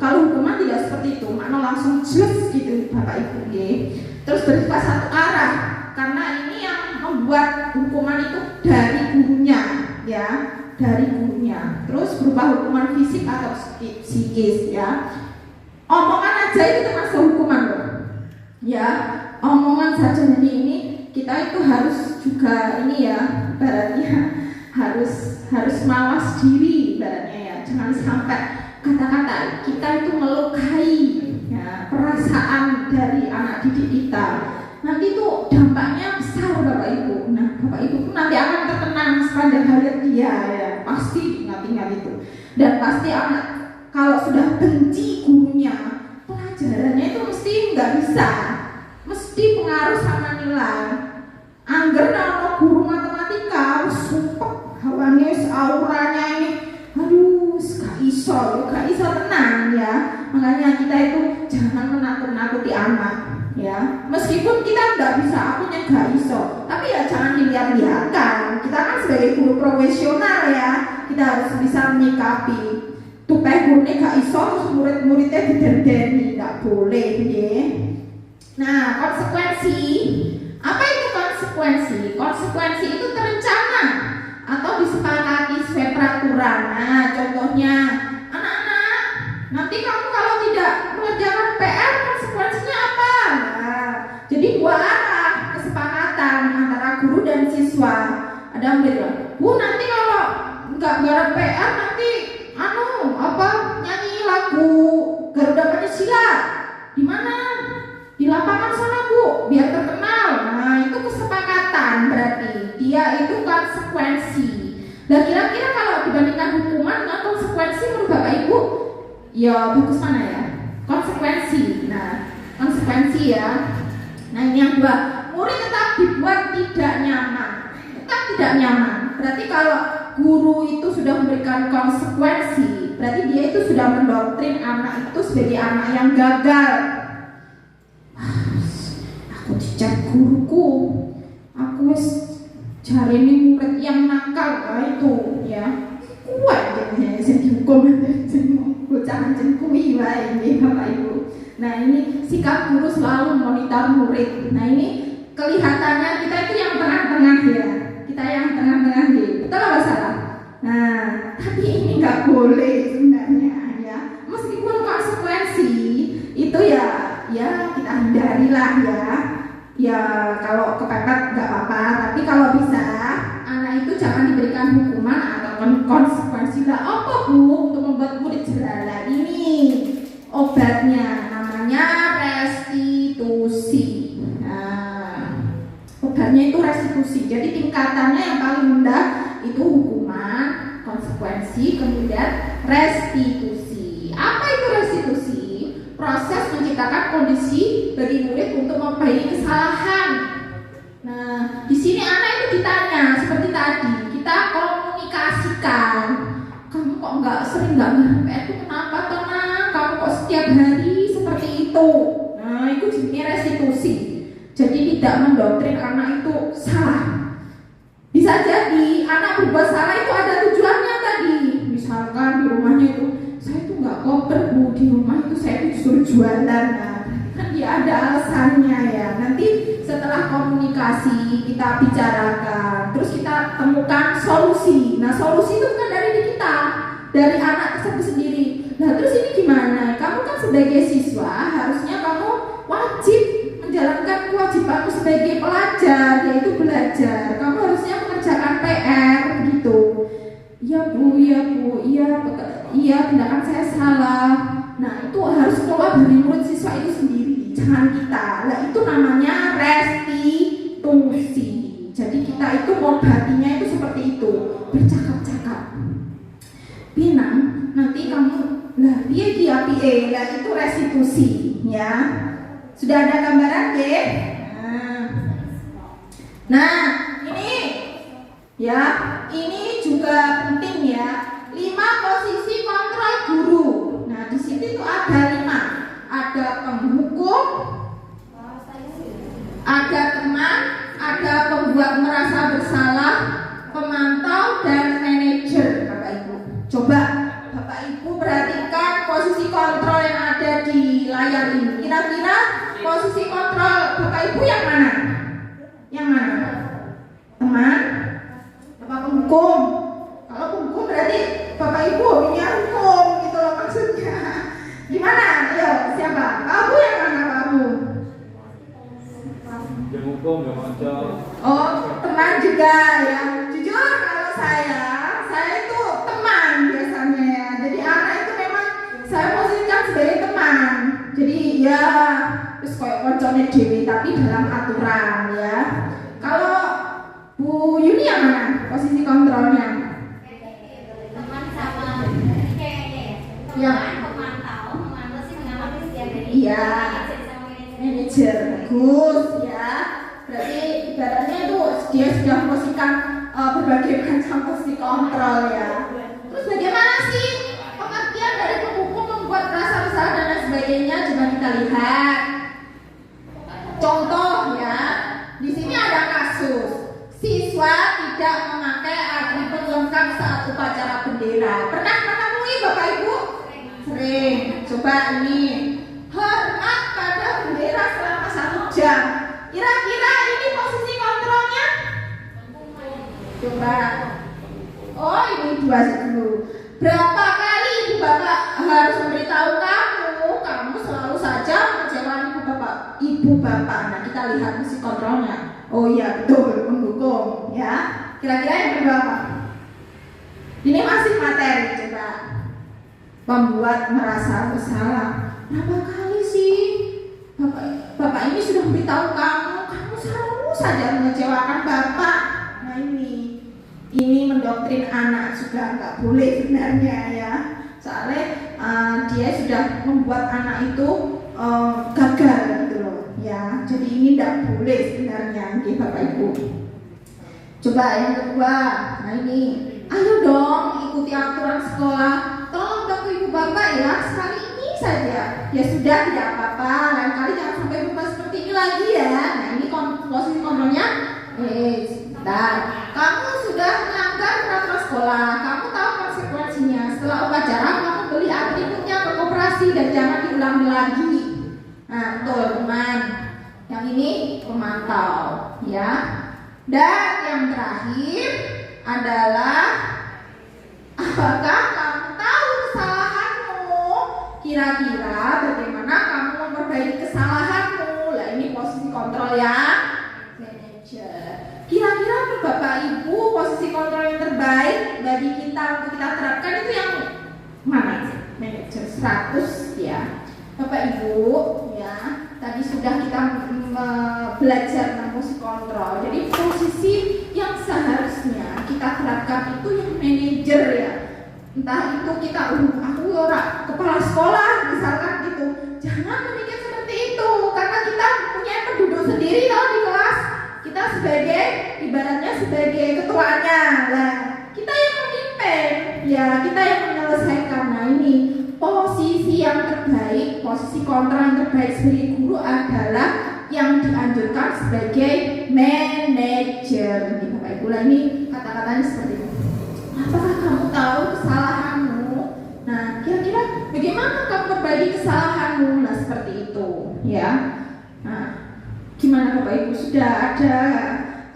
kalau hukuman tidak seperti itu, makna langsung jelas gitu Bapak Ibu. Terus bersifat satu arah, karena ini yang membuat hukuman itu dari gurunya ya, dari gurunya. Terus berupa hukuman fisik atau psikis ya. Omongan aja itu termasuk hukuman loh. Ya, omongan saja ini kita itu harus juga ini ya, ibaratnya harus mawas diri ibaratnya ya. Jangan sampai kata-kata kita itu melukai ya, perasaan dari anak didik kita. Nanti itu dampaknya besar Bapak Ibu. Nah, Bapak Ibu nanti akan terkenang sepanjang hayat dia ya. Pasti ingat-ingat itu. Dan pasti anak kalau sudah benci gurunya, pelajarannya itu mesti nggak bisa, mesti pengaruh sama nilai. Angger kalau guru matematika, sumpah hawane auranya ini, aduh, gak iso tenang ya. Makanya kita itu jangan menakut-nakuti anak ya. Meskipun kita nggak bisa, akunya gak iso, tapi ya jangan dilihat-lihatkan. Kita kan sebagai guru profesional ya, kita harus bisa menyikapi. Tupeh gurune gak iso terus murid-muridnya didendeni, nggak boleh ya. Nah, konsekuensi. Apa itu konsekuensi? Konsekuensi itu terencana atau disepakati sesuai peraturan. Nah, contohnya anak-anak, nanti kamu kalau tidak mengerjakan PR konsekuensinya apa? Nah, jadi dua arah kesepakatan antara guru dan siswa. Ada murid bilang, Bu, nanti kalau nggak garap PR nanti nyanyi lagu Garuda Pancasila di mana? Di lapangan sana Bu, biar terkenal. Nah itu kesepakatan, berarti dia itu konsekuensi. Nah kira-kira kalau dibandingkan hukuman dengan konsekuensi menurut Bapak Ibu, ya bagus mana ya? Konsekuensi. Nah konsekuensi ya. Nah ini yang dua, murid tetap dibuat tidak nyaman. Tetap tidak nyaman. Berarti kalau guru itu sudah memberikan konsekuensi, berarti dia itu sudah mendoktrin anak itu sebagai anak yang gagal. Aku dicap guruku, aku jarene murid yang nakal, itu ya kuat jadinya sing dihukum bocah anjen kuwi wae nggih Bapak Ibu. Nah ini sikap guru selalu monitor murid. Nah ini kelihatannya kita itu yang tengah-tengah ya, kita yang tengah-tengah nih, betul apa salah? Nah tapi ini nggak boleh sebenarnya ya, meskipun konsekuensi itu ya kita hindarilah ya kalau kepepet nggak apa-apa, tapi kalau bisa anak itu jangan diberikan hukuman atau konsekuensi. Lah apa Bu untuk membuat murid jerah? Ini obatnya namanya restitusi. Nah obatnya itu restitusi, jadi tingkatannya yang paling rendah itu hukuman, konsekuensi, kemudian restitusi. Apa itu restitusi? Proses menciptakan kondisi bagi murid untuk memperbaiki kesalahan. Nah, di sini anak itu ditanya, komunikasikan. Kamu kok sering nggak ngerti PR itu kenapa tenang? Kamu kok setiap hari seperti itu? Nah, itu jenisnya restitusi. Jadi tidak mendoktrin anak itu salah. Bisa jadi anak berbuat salah itu ada tujuannya tadi. Misalkan di rumahnya itu, saya itu nggak koper Bu, di rumah itu saya itu disuruh jualan. Nah, kan dia ada alasannya ya. Nanti setelah komunikasi kita bicarakan, terus kita temukan solusi. Nah, solusi itu bukan dari diri kita, dari anak tersebut sendiri. Nah, terus ini gimana? Kamu kan sebagai siswa harusnya kamu wajib menjalankan kewajibanmu sebagai pelajar, yaitu belajar. Kamu harusnya mengerjakan PR begitu. Iya Bu, iya tindakan saya salah. Nah, itu harus keluar dari mulut siswa itu sendiri, jangan kita. Nah, itu namanya restitusi. Jadi kita itu mengobatinya itu seperti itu, bercakap-cakap. Pinang, nanti kamu, nah dia lah itu restitusi, ya. Sudah ada gambaran ya? Nah, ini ya, ini juga penting ya. 5 posisi kontrol guru. Nah, di sini tuh ada 5. Ada penghukum, ada teman, ada pembuat merasa bersalah, pemantau, dan manajer, Bapak Ibu. Coba Bapak Ibu perhatikan posisi kontrol yang ada di layar ini. Kira-kira posisi kontrol Bapak Ibu yang mana? Yang mana? Teman? Bapak penghukum? Kalau penghukum berarti Bapak Ibu hobinya hukum gitu loh maksudnya. Gimana? Ayo, siapa? Kamu yang mana kamu? Yang hukum, yang macam. Oh, teman juga ya. Jujur kalau saya itu teman biasanya ya. Jadi anak itu memang saya posisikan sebagai teman. Jadi ya terus kayak koncone dewi tapi dalam aturan ya. Kalau Bu Yuni yang mana posisi kontrolnya? Teman sama Ya. pemantau sih mengamati setiap hari. Iya. Manajer bagus ya. Berarti ibaratnya itu dia sudah memposisikan berbagai macam posisi kontrol ya. Terus bagaimana sih pengertian dari penghukum membuat rasa bersalah dan lain sebagainya? Coba kita lihat. Contoh ya, di sini ada kasus siswa tidak memakai atribut lengkap saat upacara bendera. Pernah menemui Bapak Ibu? Sering. Coba ini hormat pada bendera selama 1 jam. Kira-kira ini posisi kontrolnya? Coba. Oh, ini 2 dulu. Berapa kali Ibu Bapak harus memberitahu kamu selalu saja mengecewakan Ibu Bapak. Nah, kita lihat posisi kontrolnya. Oh iya, betul, mendukung ya. Kira-kira yang kedua apa? Ini masih materi, coba. Membuat merasa bersalah. Berapa kali sih Bapak ini sudah memberitahu kamu selalu saja mengecewakan Bapak. Nah, ini mendoktrin anak juga nggak boleh sebenarnya ya. Soalnya dia sudah membuat anak itu gagal gitu loh ya. Jadi ini tidak boleh sebenarnya Bapak Ibu. Coba yang kedua. Nah, ini ayo dong ikuti aturan sekolah. Tolong bantu Ibu Bapak ya, sekali ini saja. Ya sudah, tidak apa-apa. Lain kali jangan sampai berubah seperti ini lagi ya. Nah, ini posisi kontrolnya. Sebentar. Kamu sudah melanggar peraturan sekolah. Kamu tahu konsekuensinya. Setelah upacara kamu beli atributnya ke koperasi dan jangan diulangi lagi. Nah, betul teman. Yang ini pemantau ya. Dan yang terakhir adalah apakah kamu tahu kesalahanmu? Kira-kira bagaimana kamu memperbaiki kesalahanmu? Lah, ini posisi kontrol ya, manajer. Kira-kira Bapak Ibu posisi kontrol yang terbaik bagi kita untuk kita terapkan itu yang mana? Manajer 100 ya. Bapak Ibu ya, tadi sudah kita belajar tentang posisi kontrol. Jadi posisi yang seharusnya kita terapkan itu yang manajer ya. Entah itu kita aku orang kepala sekolah misalkan gitu. Jangan memikir seperti itu karena kita punya penduduk sendiri kalau di kelas. Kita sebagai ibaratnya sebagai ketuanya lah. Kita yang memimpin absen, ya kita yang menyelesaikan. Nah ini posisi yang terbaik, posisi kontrol yang terbaik sebagai guru adalah yang dianjurkan sebagai manajer. Bapak Ibu, ini kata-katanya seperti ini. Apakah kamu tahu kesalahanmu? Nah, kira-kira bagaimana kamu perbaiki kesalahanmu? Nah, seperti itu, ya. Nah, gimana Bapak Ibu, sudah ada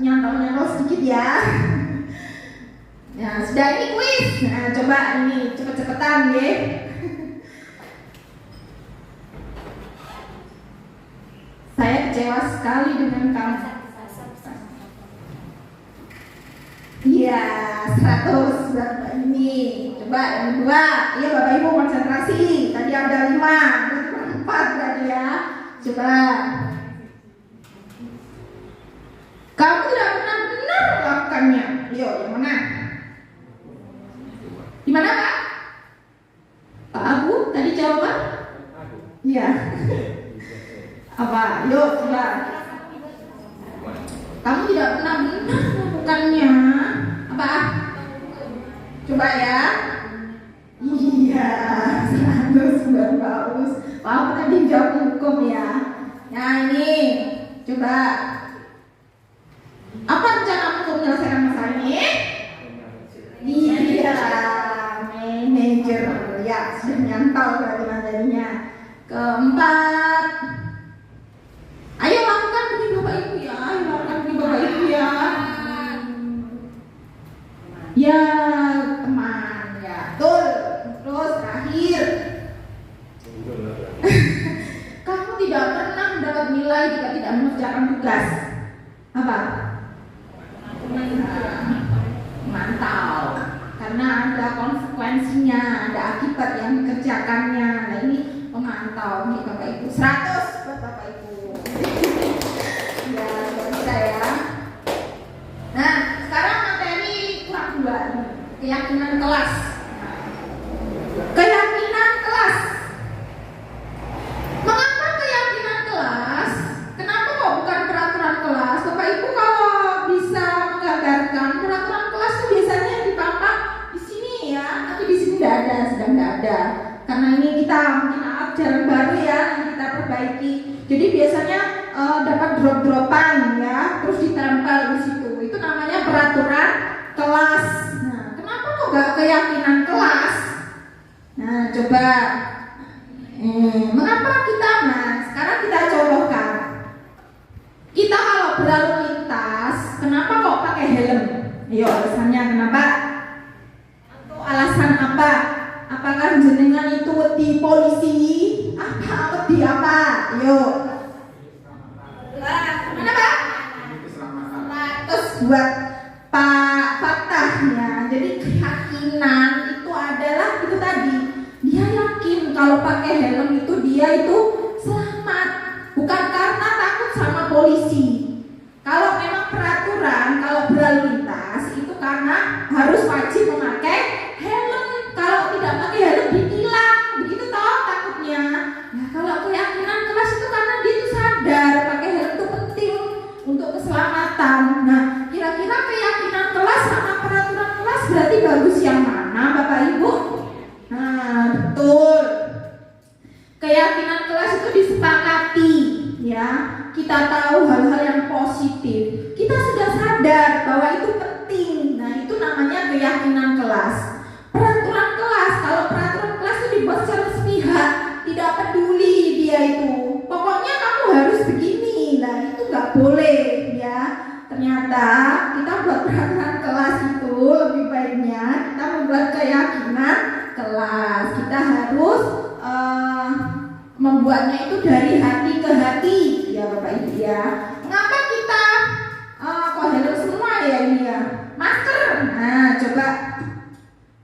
nyantol-nyantol sedikit ya? Ya, sudah, ini kuis. Nah, coba ini cepet-cepetan ya. Saya kecewa sekali dengan kamu. Iya, 100 berapa ini? Coba yang kedua. Iya Bapak Ibu konsentrasi. Tadi ada 5, berarti 4 berarti ya. Coba. Kamu tidak pernah benar melakukannya. Yuk, yang mana? Di mana Pak? Pak Abu tadi jawaban? Iya. Apa? Yuk, coba. Kamu tidak pernah benar melakukannya. Apa? Coba ya. Iya, 100 bagus. Wow, tadi jawab hukum ya. Nah ini, coba. Apa rencana untuk menyelesaikan masalah ini? Iya, manajer. Ya, sudah nyantol berarti materinya. Keempat. Ayo lakukan begini Bapak Ibu ya. Ayo lakukan begini Bapak Ibu ya. Ya teman ya. Betul. Terus terakhir. Kamu tidak pernah mendapat nilai jika tidak mengerjakan tugas. Apa? Mantau. Karena ada konsekuensinya, ada akibat yang dikerjakannya. Nah ini memantau nih Bapak Ibu. 100 buat Bapak Ibu. Ya, bisa ya. Nah, sekarang materi kurang 2. Keyakinan kelas. Keyakinan kelas. Mengapa keyakinan kelas? Kenapa kok bukan peraturan kelas? Bapak Ibu kalau bisa menggambarkan peraturan kelas itu biasanya dipampang di sini ya, tapi di sini tidak ada, sedang tidak ada. Karena ini kita mungkin ajaran baru ya, yang kita perbaiki. Jadi biasanya dapat drop-dropan ya, terus ditempel di situ. Itu namanya peraturan kelas. Nah, kenapa kok gak keyakinan kelas? Nah, coba. Mengapa kita? Nah, sekarang kita contohkan. Kita kalau berlalu lintas, kenapa kok pakai helm? Ayo, alasannya kenapa? Atau alasan apa? Apakah jenengan itu di polisi? Apa di apa? Ayo. Mana Pak? Terus buat Pak Fatah ya. Jadi keyakinan itu adalah itu tadi. Dia yakin kalau pakai helm itu dia itu selamat, bukan karena takut sama polisi. Kalau memang peraturan kalau berlalu lintas itu karena harus wajib memakai helm. Kalau tidak pakai helm ditilang, begitu toh takutnya. Nah, kalau keyakinan kelas itu karena dia itu sadar pakai helm itu penting untuk keselamatan. Nah, kira-kira keyakinan kelas sama peraturan kelas berarti bagus yang mana, Bapak Ibu? Nah, betul. Keyakinan kelas itu disepakati, ya. Kita tahu hal-hal yang positif. Kita sudah sadar bahwa itu penting. Nah, itu namanya keyakinan kelas. Peraturan kelas, kalau peraturan kelas itu dibuat secara sepihak, tidak peduli dia itu. Pokoknya kamu harus begini. Nah, itu nggak boleh, ya. Ternyata kita buat peraturan kelas itu lebih baiknya kita membuat keyakinan kelas. Kita harus membuatnya itu dari hati ke hati, ya Bapak Ibu ya. Mengapa kita kok helm semua ya ini ya? Masker. Nah, coba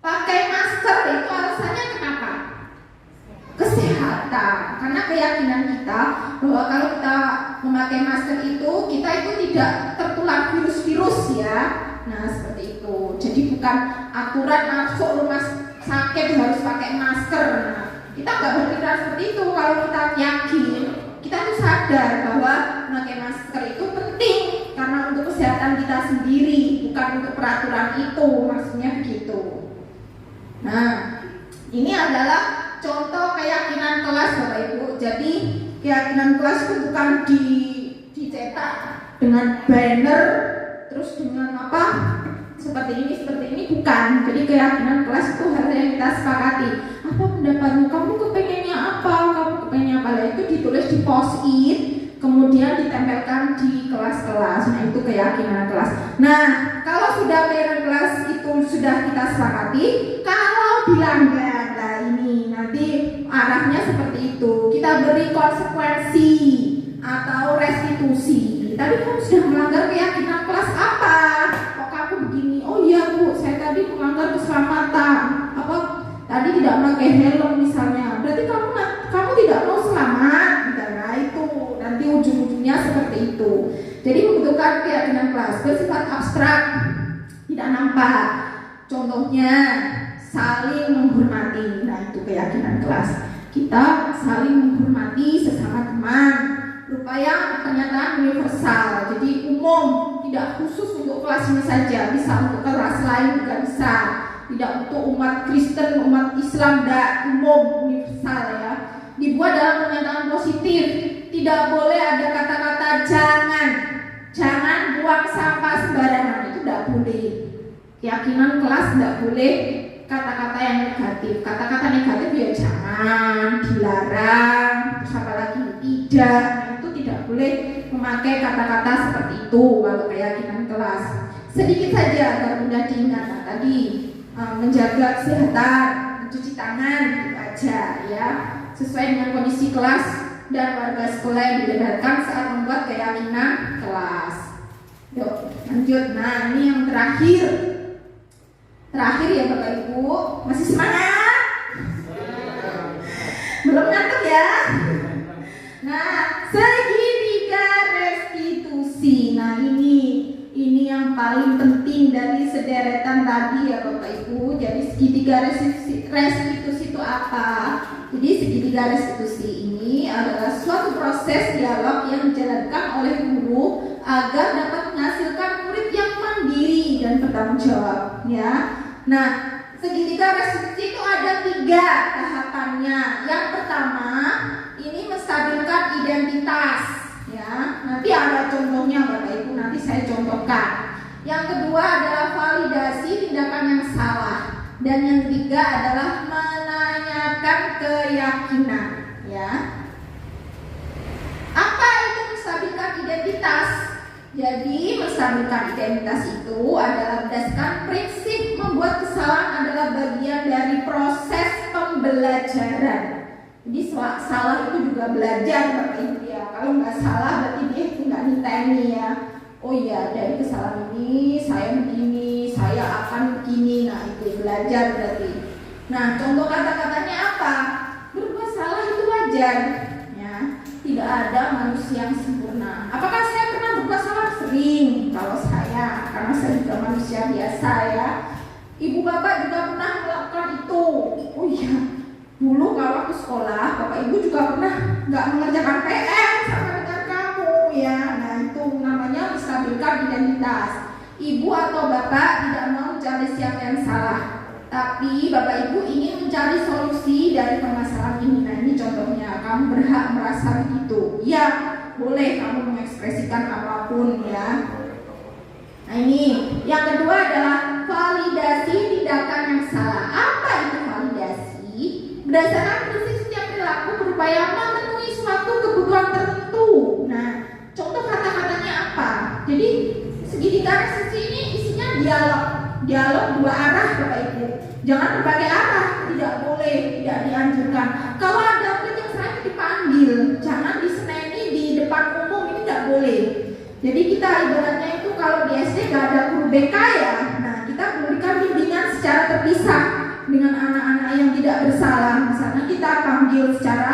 pakai masker itu alasannya kenapa? Kesehatan. Karena keyakinan kita bahwa kalau kita memakai masker itu kita itu tidak tertular virus-virus ya. Nah, seperti itu. Jadi bukan aturan masuk rumah sakit harus pakai masker. Nah, kita nggak berpikir seperti itu. Kalau kita yakin, kita tuh sadar bahwa memakai masker itu penting karena untuk kesehatan kita sendiri, bukan untuk peraturan itu. Maksudnya begitu. Nah, ini adalah contoh keyakinan kelas Bapak Ibu. Jadi keyakinan kelas itu bukan dicetak dengan banner terus dengan apa seperti ini bukan. Jadi keyakinan kelas itu hal yang kita sepakati. Apa pendapatmu? Kamu kepengennya apa? Kamu kepengennya apa? Itu ditulis di post-it, kemudian ditempelkan di kelas-kelas. Nah, itu keyakinan kelas. Nah, kalau sudah keyakinan kelas itu sudah kita sepakati, kalau dilanggar, nah ini nanti arahnya seperti itu. Kita beri konsekuensi atau restitusi. Tapi kamu sudah melanggar keyakinan kelas apa? Kok kamu begini? Oh iya Bu, saya tadi melanggar keselamatan. Apa? Tadi tidak pakai helm misalnya. Berarti kamu tidak mau selamat. Nah itu nanti ujung-ujungnya seperti itu. Jadi membutuhkan keyakinan kelas bersifat abstrak, tidak nampak. Contohnya saling menghormati. Nah itu keyakinan kelas. Kita saling menghormati sesama teman. Berupaya pernyataan universal, jadi umum, tidak khusus untuk kelas ini saja, bisa untuk kelas lain juga bisa, tidak untuk umat Kristen, umat Islam, tidak umum, universal ya. Dibuat dalam pernyataan positif, tidak boleh ada kata-kata jangan buang sampah sembarangan, itu tidak boleh. Keyakinan kelas tidak boleh kata-kata yang negatif. Kata-kata negatif ya jangan, dilarang, terus apa lagi tidak. Tidak boleh memakai kata-kata seperti itu kalau keyakinan kelas. Sedikit saja agar mudah diingat. Tadi menjaga kesehatan, mencuci tangan, itu aja ya. Sesuai dengan kondisi kelas dan warga sekolah yang dibenarkan saat membuat keyakinan kelas. Yuk lanjut. Nah ini yang terakhir ya Bapak Ibu. Masih semangat? Belum ngantuk ya? Nah, segitiga restitusi. Nah, ini yang paling penting dari sederetan tadi ya Bapak Ibu. Jadi segitiga restitusi itu apa? Jadi segitiga restitusi ini adalah suatu proses dialog yang dijalankan oleh guru agar dapat menghasilkan murid yang mandiri dan bertanggung jawab ya. Nah, segitiga restitusi itu ada 3 tahapannya. Yang pertama ini menstabilkan identitas ya. Nanti ada contohnya Bapak Ibu, nanti saya contohkan. Yang kedua adalah validasi tindakan yang salah. Dan yang ketiga adalah menanyakan keyakinan ya. Apa itu menstabilkan identitas? Jadi menstabilkan identitas itu adalah berdasarkan prinsip membuat kesalahan adalah bagian dari proses pembelajaran. Jadi salah itu juga belajar Bapak Ibu ya. Kalau nggak salah berarti dia itu nggak niteni ya. Oh iya dari kesalahan ini saya begini, saya akan begini. Nah itu belajar berarti. Nah contoh kata-katanya apa? Berbuat salah itu wajar ya. Tidak ada manusia yang sempurna. Apakah saya pernah berbuat salah? Sering. Kalau saya, karena saya juga manusia biasa ya. Ibu bapak juga pernah melakukan itu. Oh iya. Dulu kalau waktu sekolah, Bapak Ibu juga pernah nggak mengerjakan PR sama dengan kamu ya. Nah itu namanya menstabilkan identitas. Ibu atau Bapak tidak mau mencari siapa yang salah, tapi Bapak Ibu ingin mencari solusi dari permasalahan ini. Nah ini contohnya, kamu berhak merasa begitu. Ya boleh kamu mengekspresikan apapun ya. Nah ini yang kedua adalah validasi tindakan yang salah. Apa itu validasi? Berdasarkan prinsip setiap perilaku berupaya memenuhi suatu kebutuhan tertentu. Nah, contoh kata-katanya apa? Jadi segitiga restitusi ini isinya dialog 2 arah Bapak Ibu. Jangan berbagai arah, tidak boleh, tidak dianjurkan. Kalau ada murid yang sering dipanggil, jangan diseneni di depan umum, ini tidak boleh. Jadi kita ibaratnya itu kalau di SD gak ada guru BK ya. Nah, kita memberikan bimbingan secara terpisah dengan anak-anak yang tidak bersalah. Misalnya kita panggil secara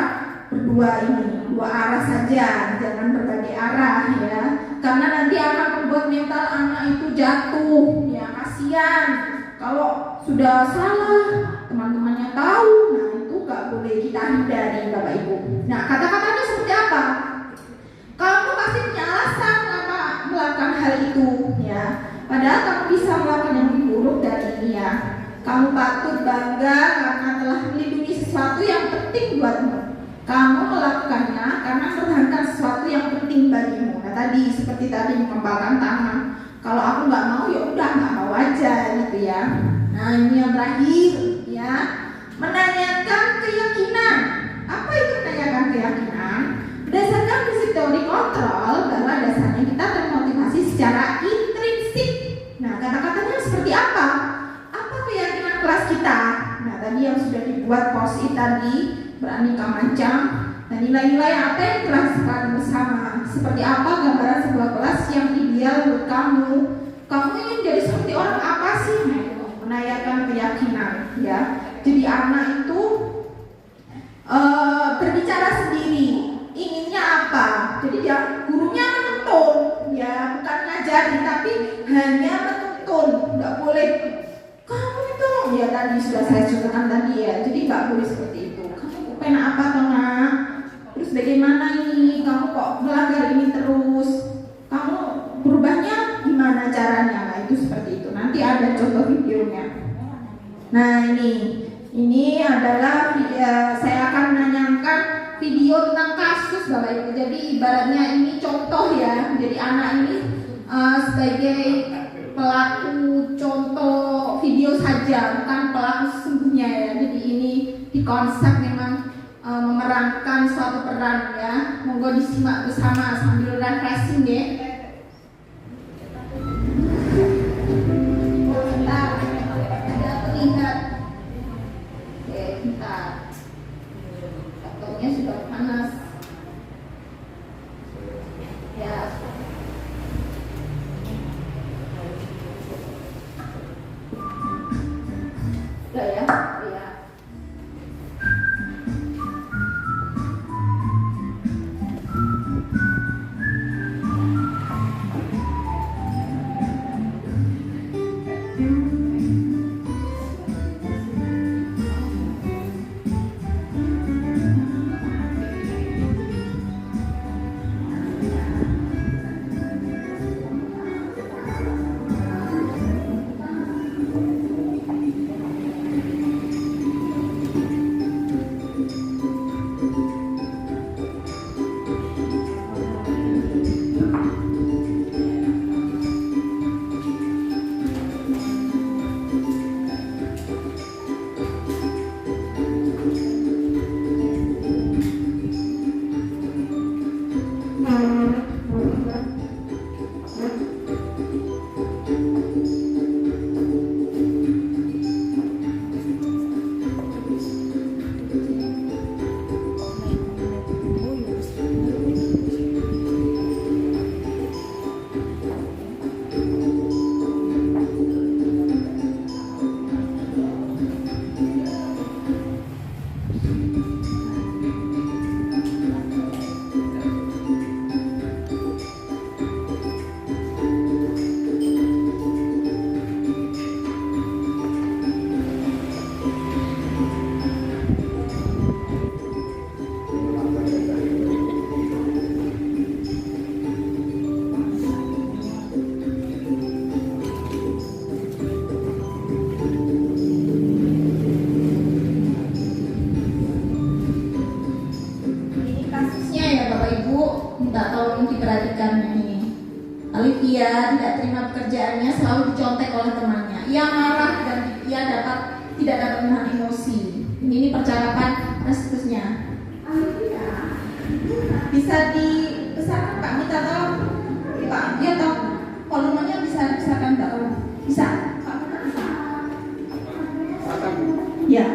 berdua ini, 2 arah saja, jangan berbagai arah ya. Karena nanti akan membuat mental anak itu jatuh ya, kasihan. Kalau sudah salah, teman-temannya tahu, nah itu gak boleh kita hindari Bapak Ibu. Nah kata-katanya seperti apa? Kamu pasti punya alasan kenapa melakukan hal itu ya. Padahal kamu bisa melakukan yang lebih buruk dari ini ya. Kamu patut bangga karena telah melindungi sesuatu yang penting buatmu. Kamu melakukannya karena mempertahankan sesuatu yang penting bagimu. Nah tadi seperti tadi mengepalkan tangan. Kalau aku nggak mau ya udah nggak mau aja gitu ya. Nah ini yang terakhir ya, menanyakan keyakinan. Apa itu menanyakan keyakinan? Berdasarkan prinsip teori kontrol bahwa dasarnya kita termotivasi secara intrinsik. Nah kata-katanya seperti apa? Apa keyakinan kelas kita? Nah tadi yang sudah dibuat post-it tadi, beraneka macam. Dan nilai-nilai apa yang telah disepakati bersama? Seperti apa gambaran sebuah kelas yang ideal menurut kamu? Kamu ingin jadi seperti orang apa sih? Nah, itu menanyakan keyakinan ya. Jadi anak itu berbicara sendiri, inginnya apa? Jadi dia gurunya menuntun, ya bukan ngajari tapi hanya menuntun, nggak boleh kamu itu ya tadi sudah saya contohkan tadi ya. Jadi nggak boleh seperti itu. Kamu pengen apa nak? Terus bagaimana ini? Kamu kok melanggar ini terus? Kamu berubahnya gimana caranya? Nah itu seperti itu. Nanti ada contoh videonya. Nah ini adalah saya akan menanyakan video tentang kasus Bapak Ibu. Jadi ibaratnya ini contoh ya. Jadi anak ini sebagai pelaku contoh video saja, bukan pelaku sesungguhnya ya. Jadi ini di konsep memang memerankan suatu peran ya. Monggo disimak bersama sambil refreshing ya. Tidak terlihat. Oke, bentar. Laptopnya sudah panas. Ya. Udah ya? Iya. Olivia tidak terima pekerjaannya, selalu dicontek oleh temannya. Ia marah dan ia tidak dapat menahan emosi. Ini percakapan dan seterusnya. Olivia, bisa dibesarkan Pak Mita atau Pak dia tahu volumenya bisa dibesarkan Pak? Bisa? Pak Mita bisa? Ya.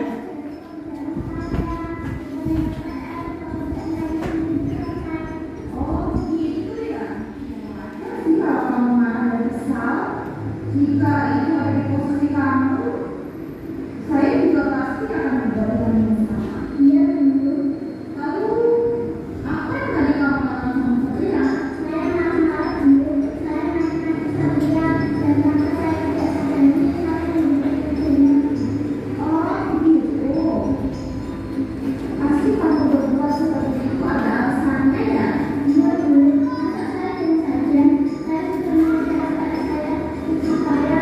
Jika itu ada di posisi kamu, saya juga pasti akan mendapatkan yang sama. Iya, betul. Lalu, apa yang tadi kamu katakan sama saya? Saya marah dulu. Saya marah dan sampai saya tidak berani saya memberitahunya. Oh, begitu. Pasti kamu berbuat seperti itu ada alasannya ya? Iya, betul. Masa saya diam saja? Saya sudah menjelaskan saya supaya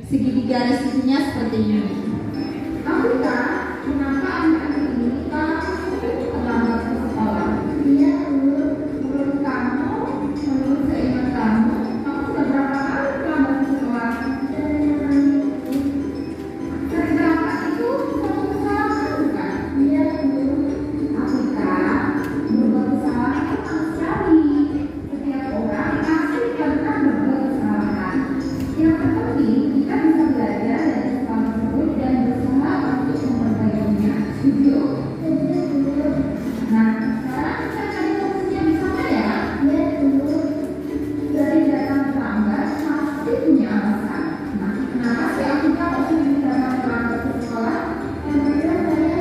segitiga restitusinya seperti ini. Afrika, kenapa anak-anak ini langsung terlambat ke sekolah? Iya, menurut kamu, menurut keinginan kamu sudah berapa kali terlambat ke sekolah? Dari berapa itu satu kesalahan bukan? Iya, Afrika, berbuat kesalahan itu manusiawi. Setiap orang pasti pernah berbuat kesalahan. Yang terpenting kita bisa belajar dari kesalahan tersebut dan berusaha untuk memperbaikinya. Setuju? Nah, sekarang kita cari solusinya bersama ya. Iya, dari datang terlambat pasti punya alasan. Nah, kenapa sih Afrika kok sering datang terlambat ke sekolah? Karena saya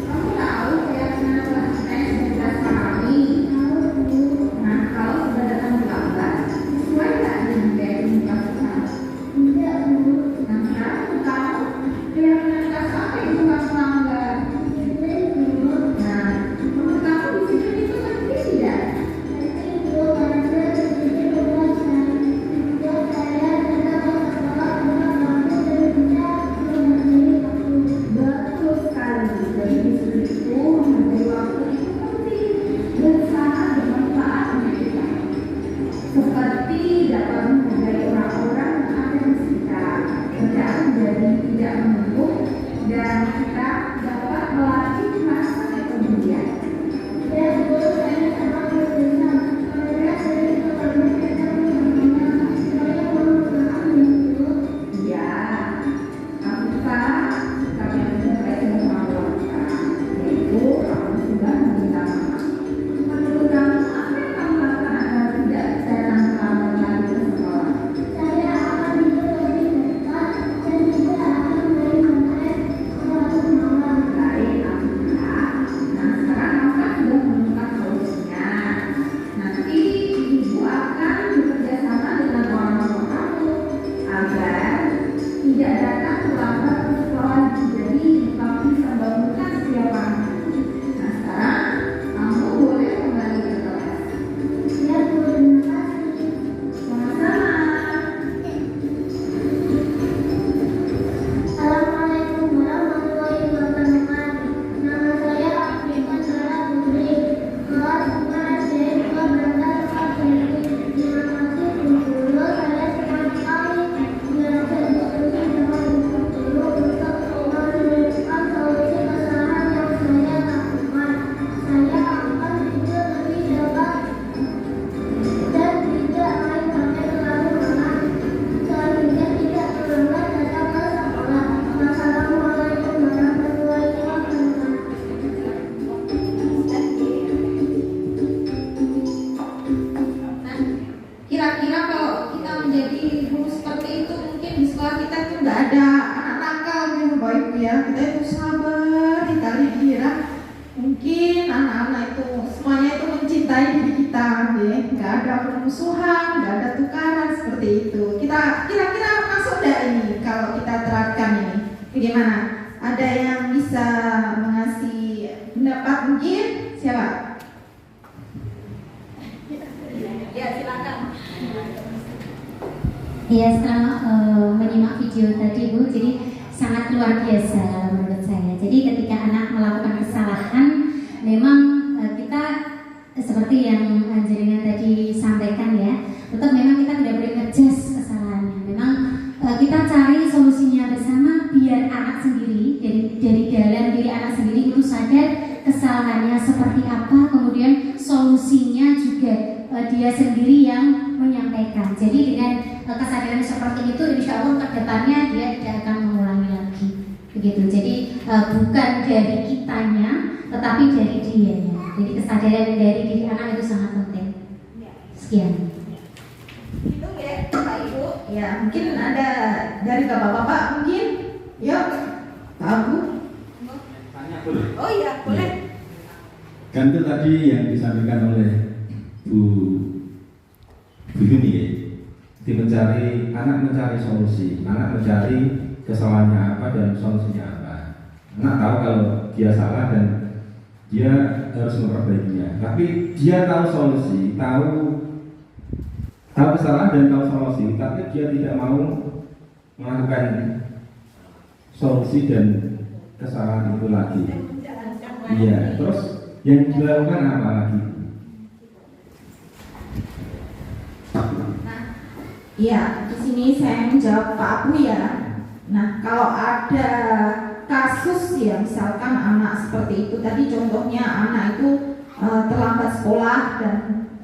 kamu tahu keyakinan kelas kelas kami. Nah, kalau sudah datang terlambat, sesuai nggak dengan keyakinan kelas kami? Tidak, Bu. Nah, sekarang kamu keyakinan kelas apa itu nggak melanggar? Nah, menurut kamu disiplin itu penting tidak? Betul sekali. Jadi disiplin itu menghargai waktu itu penting dan sangat bermanfaat untuk kita. Seperti dapat menghargai orang-orang yang ada di sekitar, kerjaan jadi tidak menumpuk dan kita dapat melatih rasa kepedulian. Ya, Afrika, kami mencintai semua wanita, yaitu kamu sudah meminta maaf. Menurut kamu, apa yang kamu lakukan agar tidak datang terlambat lagi ke sekolah? Saya akan tidur lebih cepat dan juga akan baik, Afrika. Nah, sekarang kamu kan sudah menemukan solusinya. Nanti ibu akan bekerja sama dengan orang tua kamu agar tidak datang terlambat ke sekolah. Jadi kamu bisa bangunkan setiap pagi. Nah, sekarang kamu boleh kembali ke kelas. Ya, Bu, terima kasih. Sama-sama. Assalamualaikum warahmatullahi wabarakatuh. Nama saya Afrika Sarah Putri, kelas 5 SD 2 Beranda Sarjati. Terima kasih Bu Guru, saya senang sekali belajar diskusi dengan Bu Guru untuk menemukan solusi kesalahan yang saya lakukan. Saya akan tidur lebih cepat dan tidak main HP terlalu lama sehingga tidak terlambat datang ke sekolah. Wassalamualaikum warahmatullahi wabarakatuh. Kira-kira kalau kita menjadi guru seperti itu, mungkin di sekolah kita itu nggak ada anak nakal gitu, Bapak Ibu ya. Kita itu sabar, dikira mungkin anak-anak itu semuanya itu mencintai diri kita, ya. Nggak ada permusuhan, nggak ada tukaran seperti itu. Kita kira-kira masuk nggak ini kalau kita terapkan ini? Bagaimana? Ada yang bisa mengasih pendapat mungkin? Siapa? Ya, silakan. Ya, setelah menyimak video tadi Bu, jadi sangat luar biasa menurut saya. Jadi ketika anak melakukan kesalahan, memang kita seperti yang Angelina tadi sampaikan ya, tetap memang kita tidak boleh ngejudge kesalahannya. Memang kita cari solusinya bersama biar anak sendiri dari dalam diri anak sendiri itu sadar kesalahannya seperti apa, kemudian solusinya juga dia sendiri yang menyampaikan. Jadi dengan kesadaran seperti itu, insya Allah kedepannya dia tidak akan mengulangi lagi. Begitu. Jadi bukan dari kitanya, tetapi dari dianya. Jadi kesadaran dari diri anak itu sangat penting. Sekian. Itu ya, Bapak Ibu. Ya, mungkin ada dari bapak-bapak mungkin. Yuk, Pak Bu. Tanya boleh? Oh iya, boleh. Kan itu tadi yang disampaikan oleh Bu Yuni ya. Anak mencari solusi, anak mencari kesalahannya apa dan solusinya apa. Anak tahu kalau dia salah dan dia harus memperbaikinya. Tapi dia tahu solusi, tahu tahu kesalahan dan tahu solusi, tapi dia tidak mau melakukan solusi dan kesalahan itu lagi. Iya, terus yang dilakukan apa lagi? Iya, di sini saya menjawab Pak Abu ya. Nah, kalau ada kasus ya, misalkan anak seperti itu tadi contohnya anak itu terlambat sekolah dan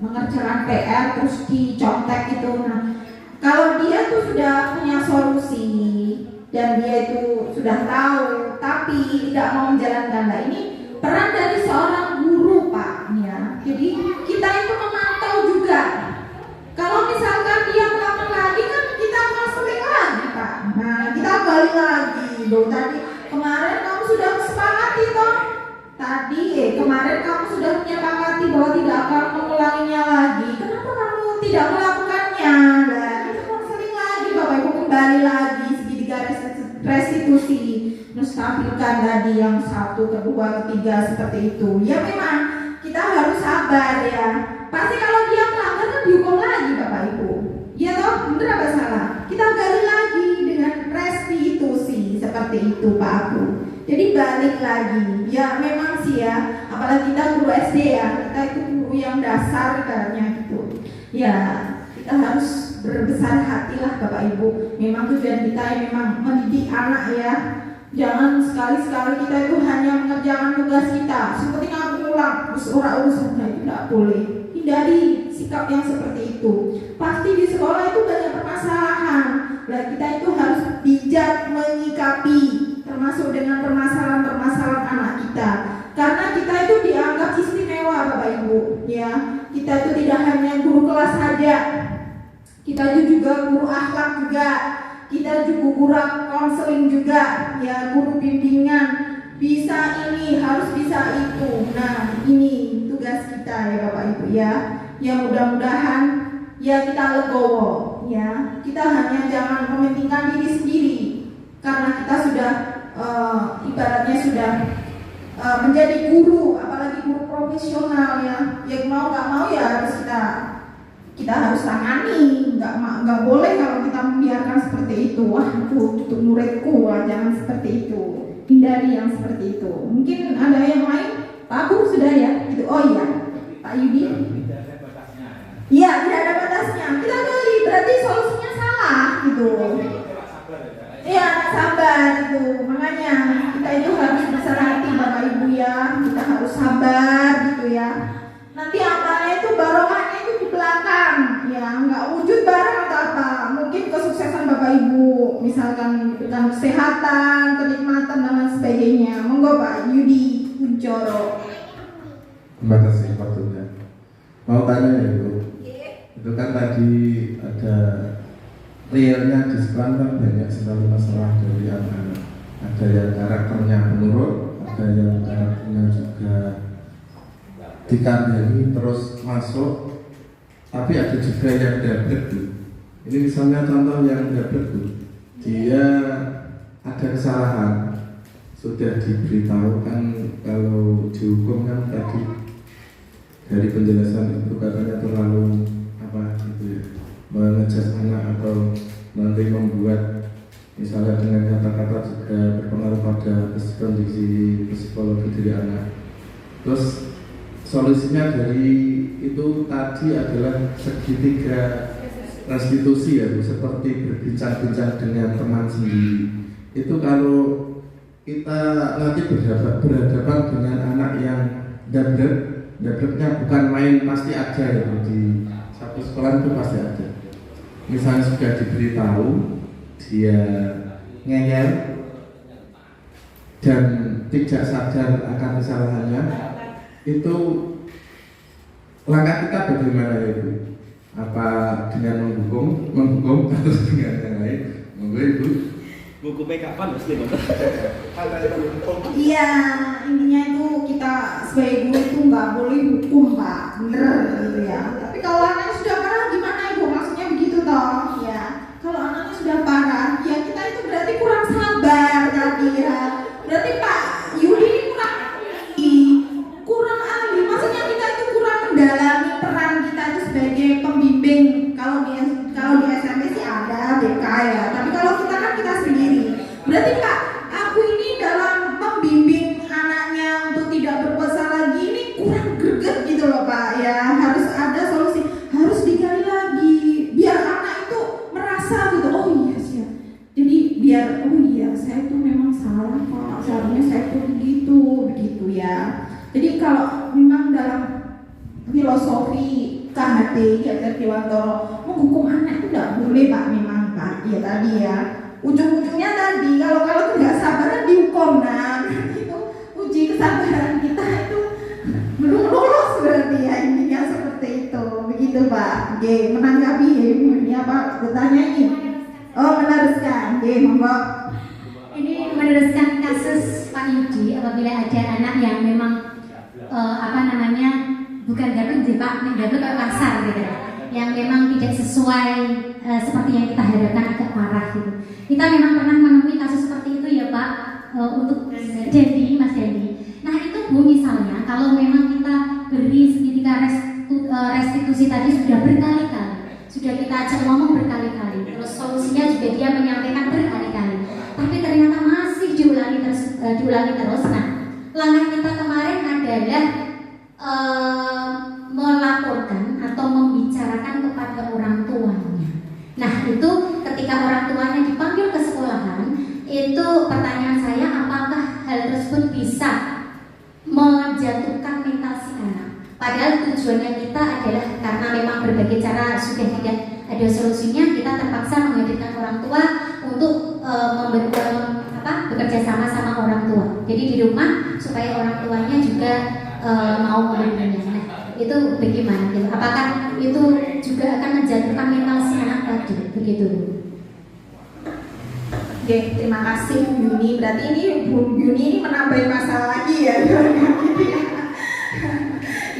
mengerjakan PR terus dicontek itu. Nah, kalau dia tuh sudah punya solusi dan dia itu sudah tahu tapi tidak mau menjalankan, nah ini peran dari seorang guru Pak ya. Jadi kita itu memantau juga. Kalau misalkan dia melakukan lagi kan kita konseling lagi Pak. Nah kita balik lagi. Loh tadi kemarin kamu sudah sepakati toh. Kemarin kamu sudah menyepakati bahwa tidak akan mengulanginya lagi. Kenapa kamu tidak melakukannya? Nah kita konseling lagi Bapak Ibu, kembali lagi segitiga restitusi, menstabilkan tadi yang 1, 2, 3 seperti itu. Ya memang kita harus sabar ya. Pasti kalau dia melanggar kan dihukum lagi Bapak Ibu. Ya toh, bener apa salah? Kita gali lagi dengan restitusi seperti itu Pak Abu. Jadi balik lagi, ya memang sih ya, apalagi kita guru SD ya, kita itu guru yang dasar ibaratnya gitu. Ya kita harus berbesar hatilah Bapak Ibu. Memang tujuan kita ya memang mendidik anak ya. Jangan sekali-sekali kita itu hanya mengerjakan tugas kita. Seperti aku ulang, urusan itu tidak boleh. Hindari sikap yang seperti itu. Pasti di sekolah itu banyak permasalahan. Nah, kita itu harus bijak menyikapi, termasuk dengan permasalahan-permasalahan anak kita. Karena kita itu dianggap istimewa Bapak Ibu. Ya, kita itu tidak hanya guru kelas saja. Kita itu juga guru akhlak juga. Kita juga guru konseling juga, ya guru bimbingan, bisa ini, harus bisa itu. Nah ini tugas kita ya Bapak Ibu ya. Ya mudah-mudahan ya kita legowo ya. Kita hanya jangan mementingkan diri sendiri, karena kita sudah ibaratnya sudah menjadi guru, apalagi guru profesional ya. Ya mau nggak mau ya harus kita harus tangani, nggak boleh kalau kita membiarkan seperti itu. Wah itu untuk muridku, jangan seperti itu, hindari yang seperti itu. Mungkin ada yang lain, Pak Abu sudah ya, itu oh iya, Pak Yudi. Iya tidak ada batasnya. Kita gali, berarti solusinya salah gitu. Iya tak sabar itu, makanya kita itu harus besar hati Bapak Ibu ya, kita harus sabar gitu ya. Nanti amalnya itu barokahnya itu di belakang ya, nggak wujud barang atau apa. Mungkin kesuksesan Bapak Ibu, misalkan dengan kesehatan, kenikmatan dan lain sebagainya. Monggo Pak Yudi Kuncoro. Terima kasih waktunya. Mau tanya ya Bu, itu kan tadi ada realnya di sekolah kan banyak sekali masalah dari anak-anak. Ada yang karakternya menurun, ada yang karakternya juga dikandani terus masuk, tapi ada juga yang dablek Bu. Ini misalnya contoh yang dablek Bu, dia ada kesalahan, sudah diberitahu kan kalau dihukum kan tadi dari penjelasan itu katanya terlalu apa gitu ya, mengejas anak atau nanti membuat misalnya dengan kata-kata juga berpengaruh pada kondisi psikologi dari anak. Terus solusinya dari itu tadi adalah segitiga restitusi ya Bu, seperti berbincang-bincang dengan teman sendiri. Itu kalau kita nanti berhadapan dengan anak yang dableknya bukan main, pasti ada ya Bu, di satu sekolah itu pasti ada. Misalnya sudah diberitahu dia ngeyel dan tidak sadar akan kesalahannya, itu langkah kita bagaimana ya Bu? Apa dengan menghukum atau dengan yang lain? Monggo Ibu. Hukumnya kapan mesti Bapak? Iya, intinya itu kita sebagai guru itu nggak boleh hukum Pak, bener gitu ya. Tapi kalau anaknya sudah parah gimana Ibu? Maksudnya begitu toh? Ya, kalau anaknya sudah parah, ya kita itu berarti kurang sabar tadi ya. Berarti Pak Yudi ini kurang ahli. Maksudnya kita itu kurang mendalami peran kita itu sebagai pembimbing. Kalau di ya. Jadi kalau memang dalam filosofi KHD Dr. Dewantoro menghukum anak itu tidak boleh Pak, memang Pak, ya tadi ya. Ujung-ujungnya tadi kalau tidak sabaran dihukum, nah itu uji kesabaran kita itu belum lulus berarti ya, intinya seperti itu. Begitu Pak. Oke, menanggapi ini apa bertanya ini? Oh, meneruskan. Oke, monggo. Ini meneruskan kasus Pak Yudi, apabila ada anak yang memang bukan gabut sih Pak, gabut kayak kasar gitu, yang memang tidak sesuai seperti yang kita harapkan, agak marah gitu. Kita memang pernah menemui kasus seperti itu ya Pak, untuk Dendi, Mas Dendi. Nah itu Bu, misalnya kalau memang kita beri seketika restitusi tadi sudah berkali-kali, sudah kita ajak ngomong berkali-kali, terus solusinya juga dia menyampaikan berkali-kali, tapi ternyata masih diulangi terus. Nah, langkah kita kemarin adalah melaporkan atau membicarakan kepada orang tuanya. Nah, itu ketika orang tuanya dipanggil ke sekolahan, itu pertanyaan saya, apakah hal tersebut bisa menjatuhkan mental si anak? Padahal tujuannya kita adalah karena memang berbagai cara sudah tidak ada solusinya, kita terpaksa menghadirkan orang tua untuk bekerja sama orang tua. Jadi di rumah supaya orang tuanya juga mau memberinya. Nah, itu bagaimana? Gitu? Apakah itu juga akan menjatuhkan mental si anak tadi? Begitu. Oke, terima kasih Bu Yuni. Berarti ini Bu Yuni ini menambahin masalah lagi ya.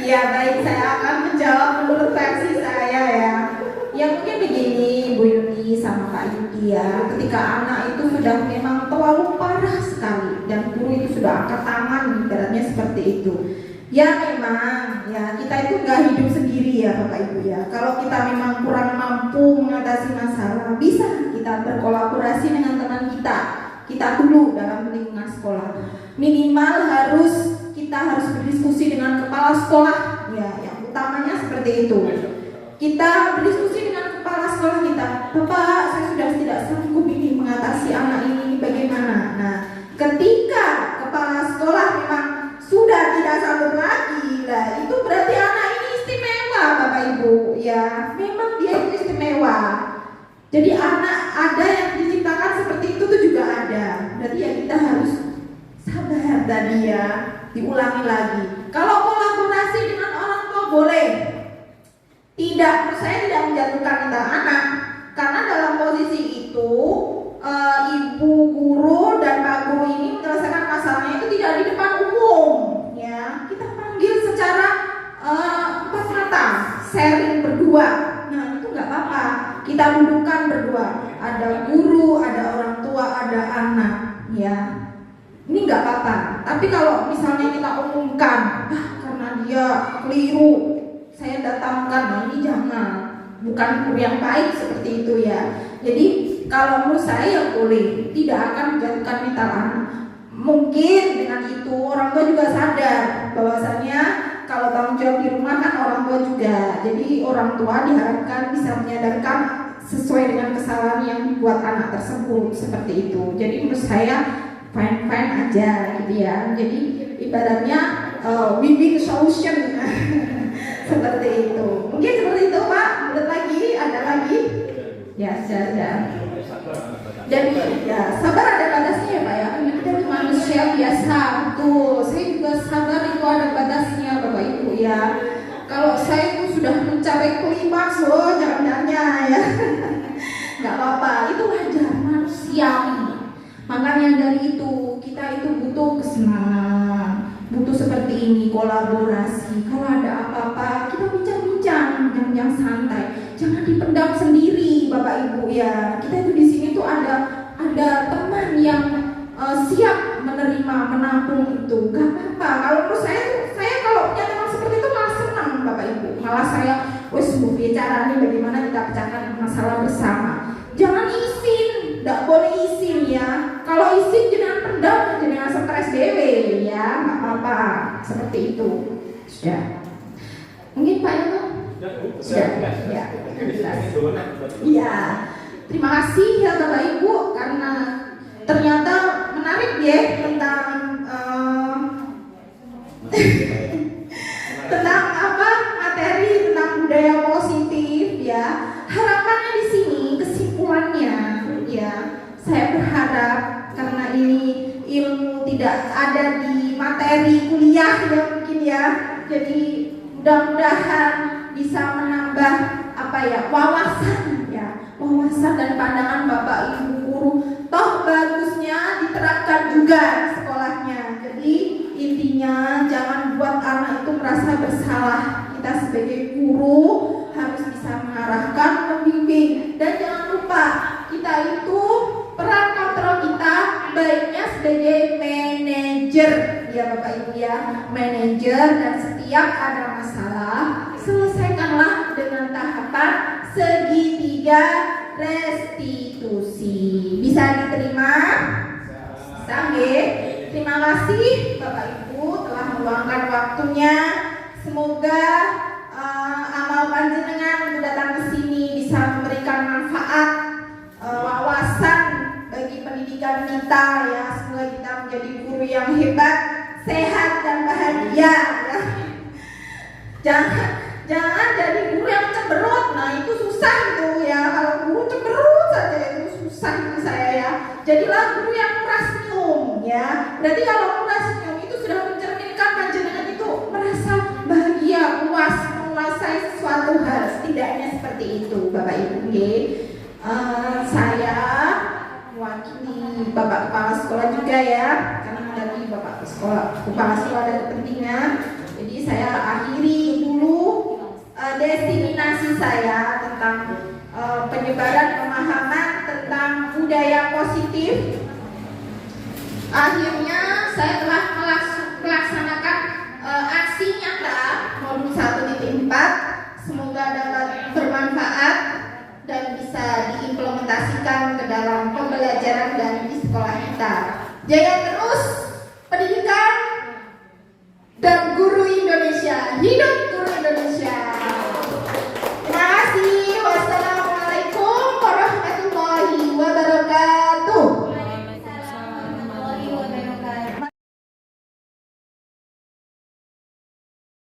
Iya, baik, saya akan menjawab menurut versi saya ya. Ya mungkin begini Bu Yuni sama Pak Yudi ya, ketika anak itu sudah memang terlalu parah sekali dan guru itu sudah angkat tangan, ibaratnya seperti itu. Ya memang ya, kita itu nggak hidup sendiri ya Bapak Ibu ya. Kalau kita memang kurang mampu mengatasi masalah, bisa kita berkolaborasi dengan teman kita dulu dalam lingkungan sekolah. Minimal kita harus berdiskusi dengan kepala sekolah ya, yang utamanya seperti itu. Kita berdiskusi dengan kepala sekolah kita, Bapak, saya sudah tidak sanggup ini mengatasi anak ini, bagaimana? Nah, ketika kepala sekolah memang sudah tidak sanggup lagi, lah itu berarti anak ini istimewa Bapak Ibu ya, memang dia itu istimewa. Jadi anak ada yang diciptakan seperti itu tuh juga ada. Berarti ya kita harus sabar tadi ya, diulangi lagi. Kalau kolaborasi dengan orang tua boleh. Tidak, saya tidak menjatuhkan mental anak, karena dalam posisi itu ibu guru dan pak guru ini menyelesaikan masalahnya itu tidak di depan umum, ya. Kita panggil secara empat mata, sharing berdua. Nah itu nggak apa-apa. Kita dudukkan berdua. Ada guru, ada orang tua, ada anak, ya. Ini nggak apa-apa. Tapi kalau misalnya kita umumkan, karena dia keliru, saya datangkan, nah ini jangan, bukan guru yang baik seperti itu ya. Jadi kalau menurut saya boleh, tidak akan menjatuhkan mental anak. Mungkin dengan itu orang tua juga sadar bahwasanya kalau tanggung jawab di rumah kan orang tua juga. Jadi orang tua diharapkan bisa menyadarkan sesuai dengan kesalahan yang dibuat anak tersebut seperti itu. Jadi menurut saya fine aja gitu ya. Jadi ibaratnya win-win solution. Seperti itu. Mungkin seperti itu Pak. Menurut lagi, ada lagi? Ya, saja. Jadi ya sabar ada batasnya ya Pak ya. Kita manusia biasa, betul. Saya juga sabar itu ada batasnya Bapak Ibu ya. Kalau saya itu sudah mencapai klimaks loh, jangan-jangannya ya. Nggak apa-apa, itu wajar, manusiawi. Makanya dari itu kita itu butuh kesenangan. Butuh seperti ini, kolaborasi. Kalau ada apa-apa, kita bincang-bincang yang santai. Jangan dipendam sendiri, Bapak Ibu ya. Kita itu di sini tuh ada teman yang siap menerima, menampung itu. Gak apa-apa. Kalau menurut saya kalau punya teman seperti itu malah senang, Bapak Ibu. Malah saya, bicara nih bagaimana kita pecahkan masalah bersama. Jangan isin, tidak boleh isin ya. Kalau isin jangan pendam, jangan stres dewe ya, nggak apa-apa. Seperti itu. Sudah. Mungkin Pak Yono? Sudah. Ya. Iya. Terima kasih ya Bapak Ibu karena ternyata menarik ya tentang ada di materi kuliah ya mungkin ya. Jadi mudah-mudahan bisa menambah wawasan dan pandangan Bapak Ibu guru. Toh bagusnya diterapkan juga di sekolahnya. Jadi intinya jangan buat anak itu merasa bersalah. Kita sebagai guru harus bisa mengarahkan, membimbing, dan jangan lupa kita itu peran kontrol kita baiknya sebagai manajer ya Bapak Ibu ya, manajer, dan setiap ada masalah selesaikanlah dengan tahapan segitiga restitusi. Bisa diterima? Sampai. Terima kasih Bapak Ibu telah meluangkan waktunya. Semoga amal panjenengan untuk datang ke sini bisa memberikan manfaat, wawasan bagi pendidikan kita ya. Semoga kita menjadi guru yang hebat, sehat dan bahagia ya. Jangan jadi guru yang cemberut. Nah itu susah itu ya. Kalau guru cemberut saja itu susah itu saya ya. Jadilah guru yang murah senyum ya. Berarti kalau murah senyum itu sudah mencerminkan panjenengan itu merasa bahagia, puas, menguasai sesuatu hal. Setidaknya seperti itu Bapak Ibu. Saya mewakili Bapak Kepala Sekolah juga ya, karena dari Bapak Kepala Sekolah ada kepentingan. Jadi saya akhiri dulu destinasi saya tentang penyebaran pemahaman tentang budaya positif. Akhirnya saya telah melaksanakan aksi nyata modul 1.4. Semoga dapat bermanfaat dan bisa diimplementasikan ke dalam pembelajaran dan di sekolah kita. Jaya terus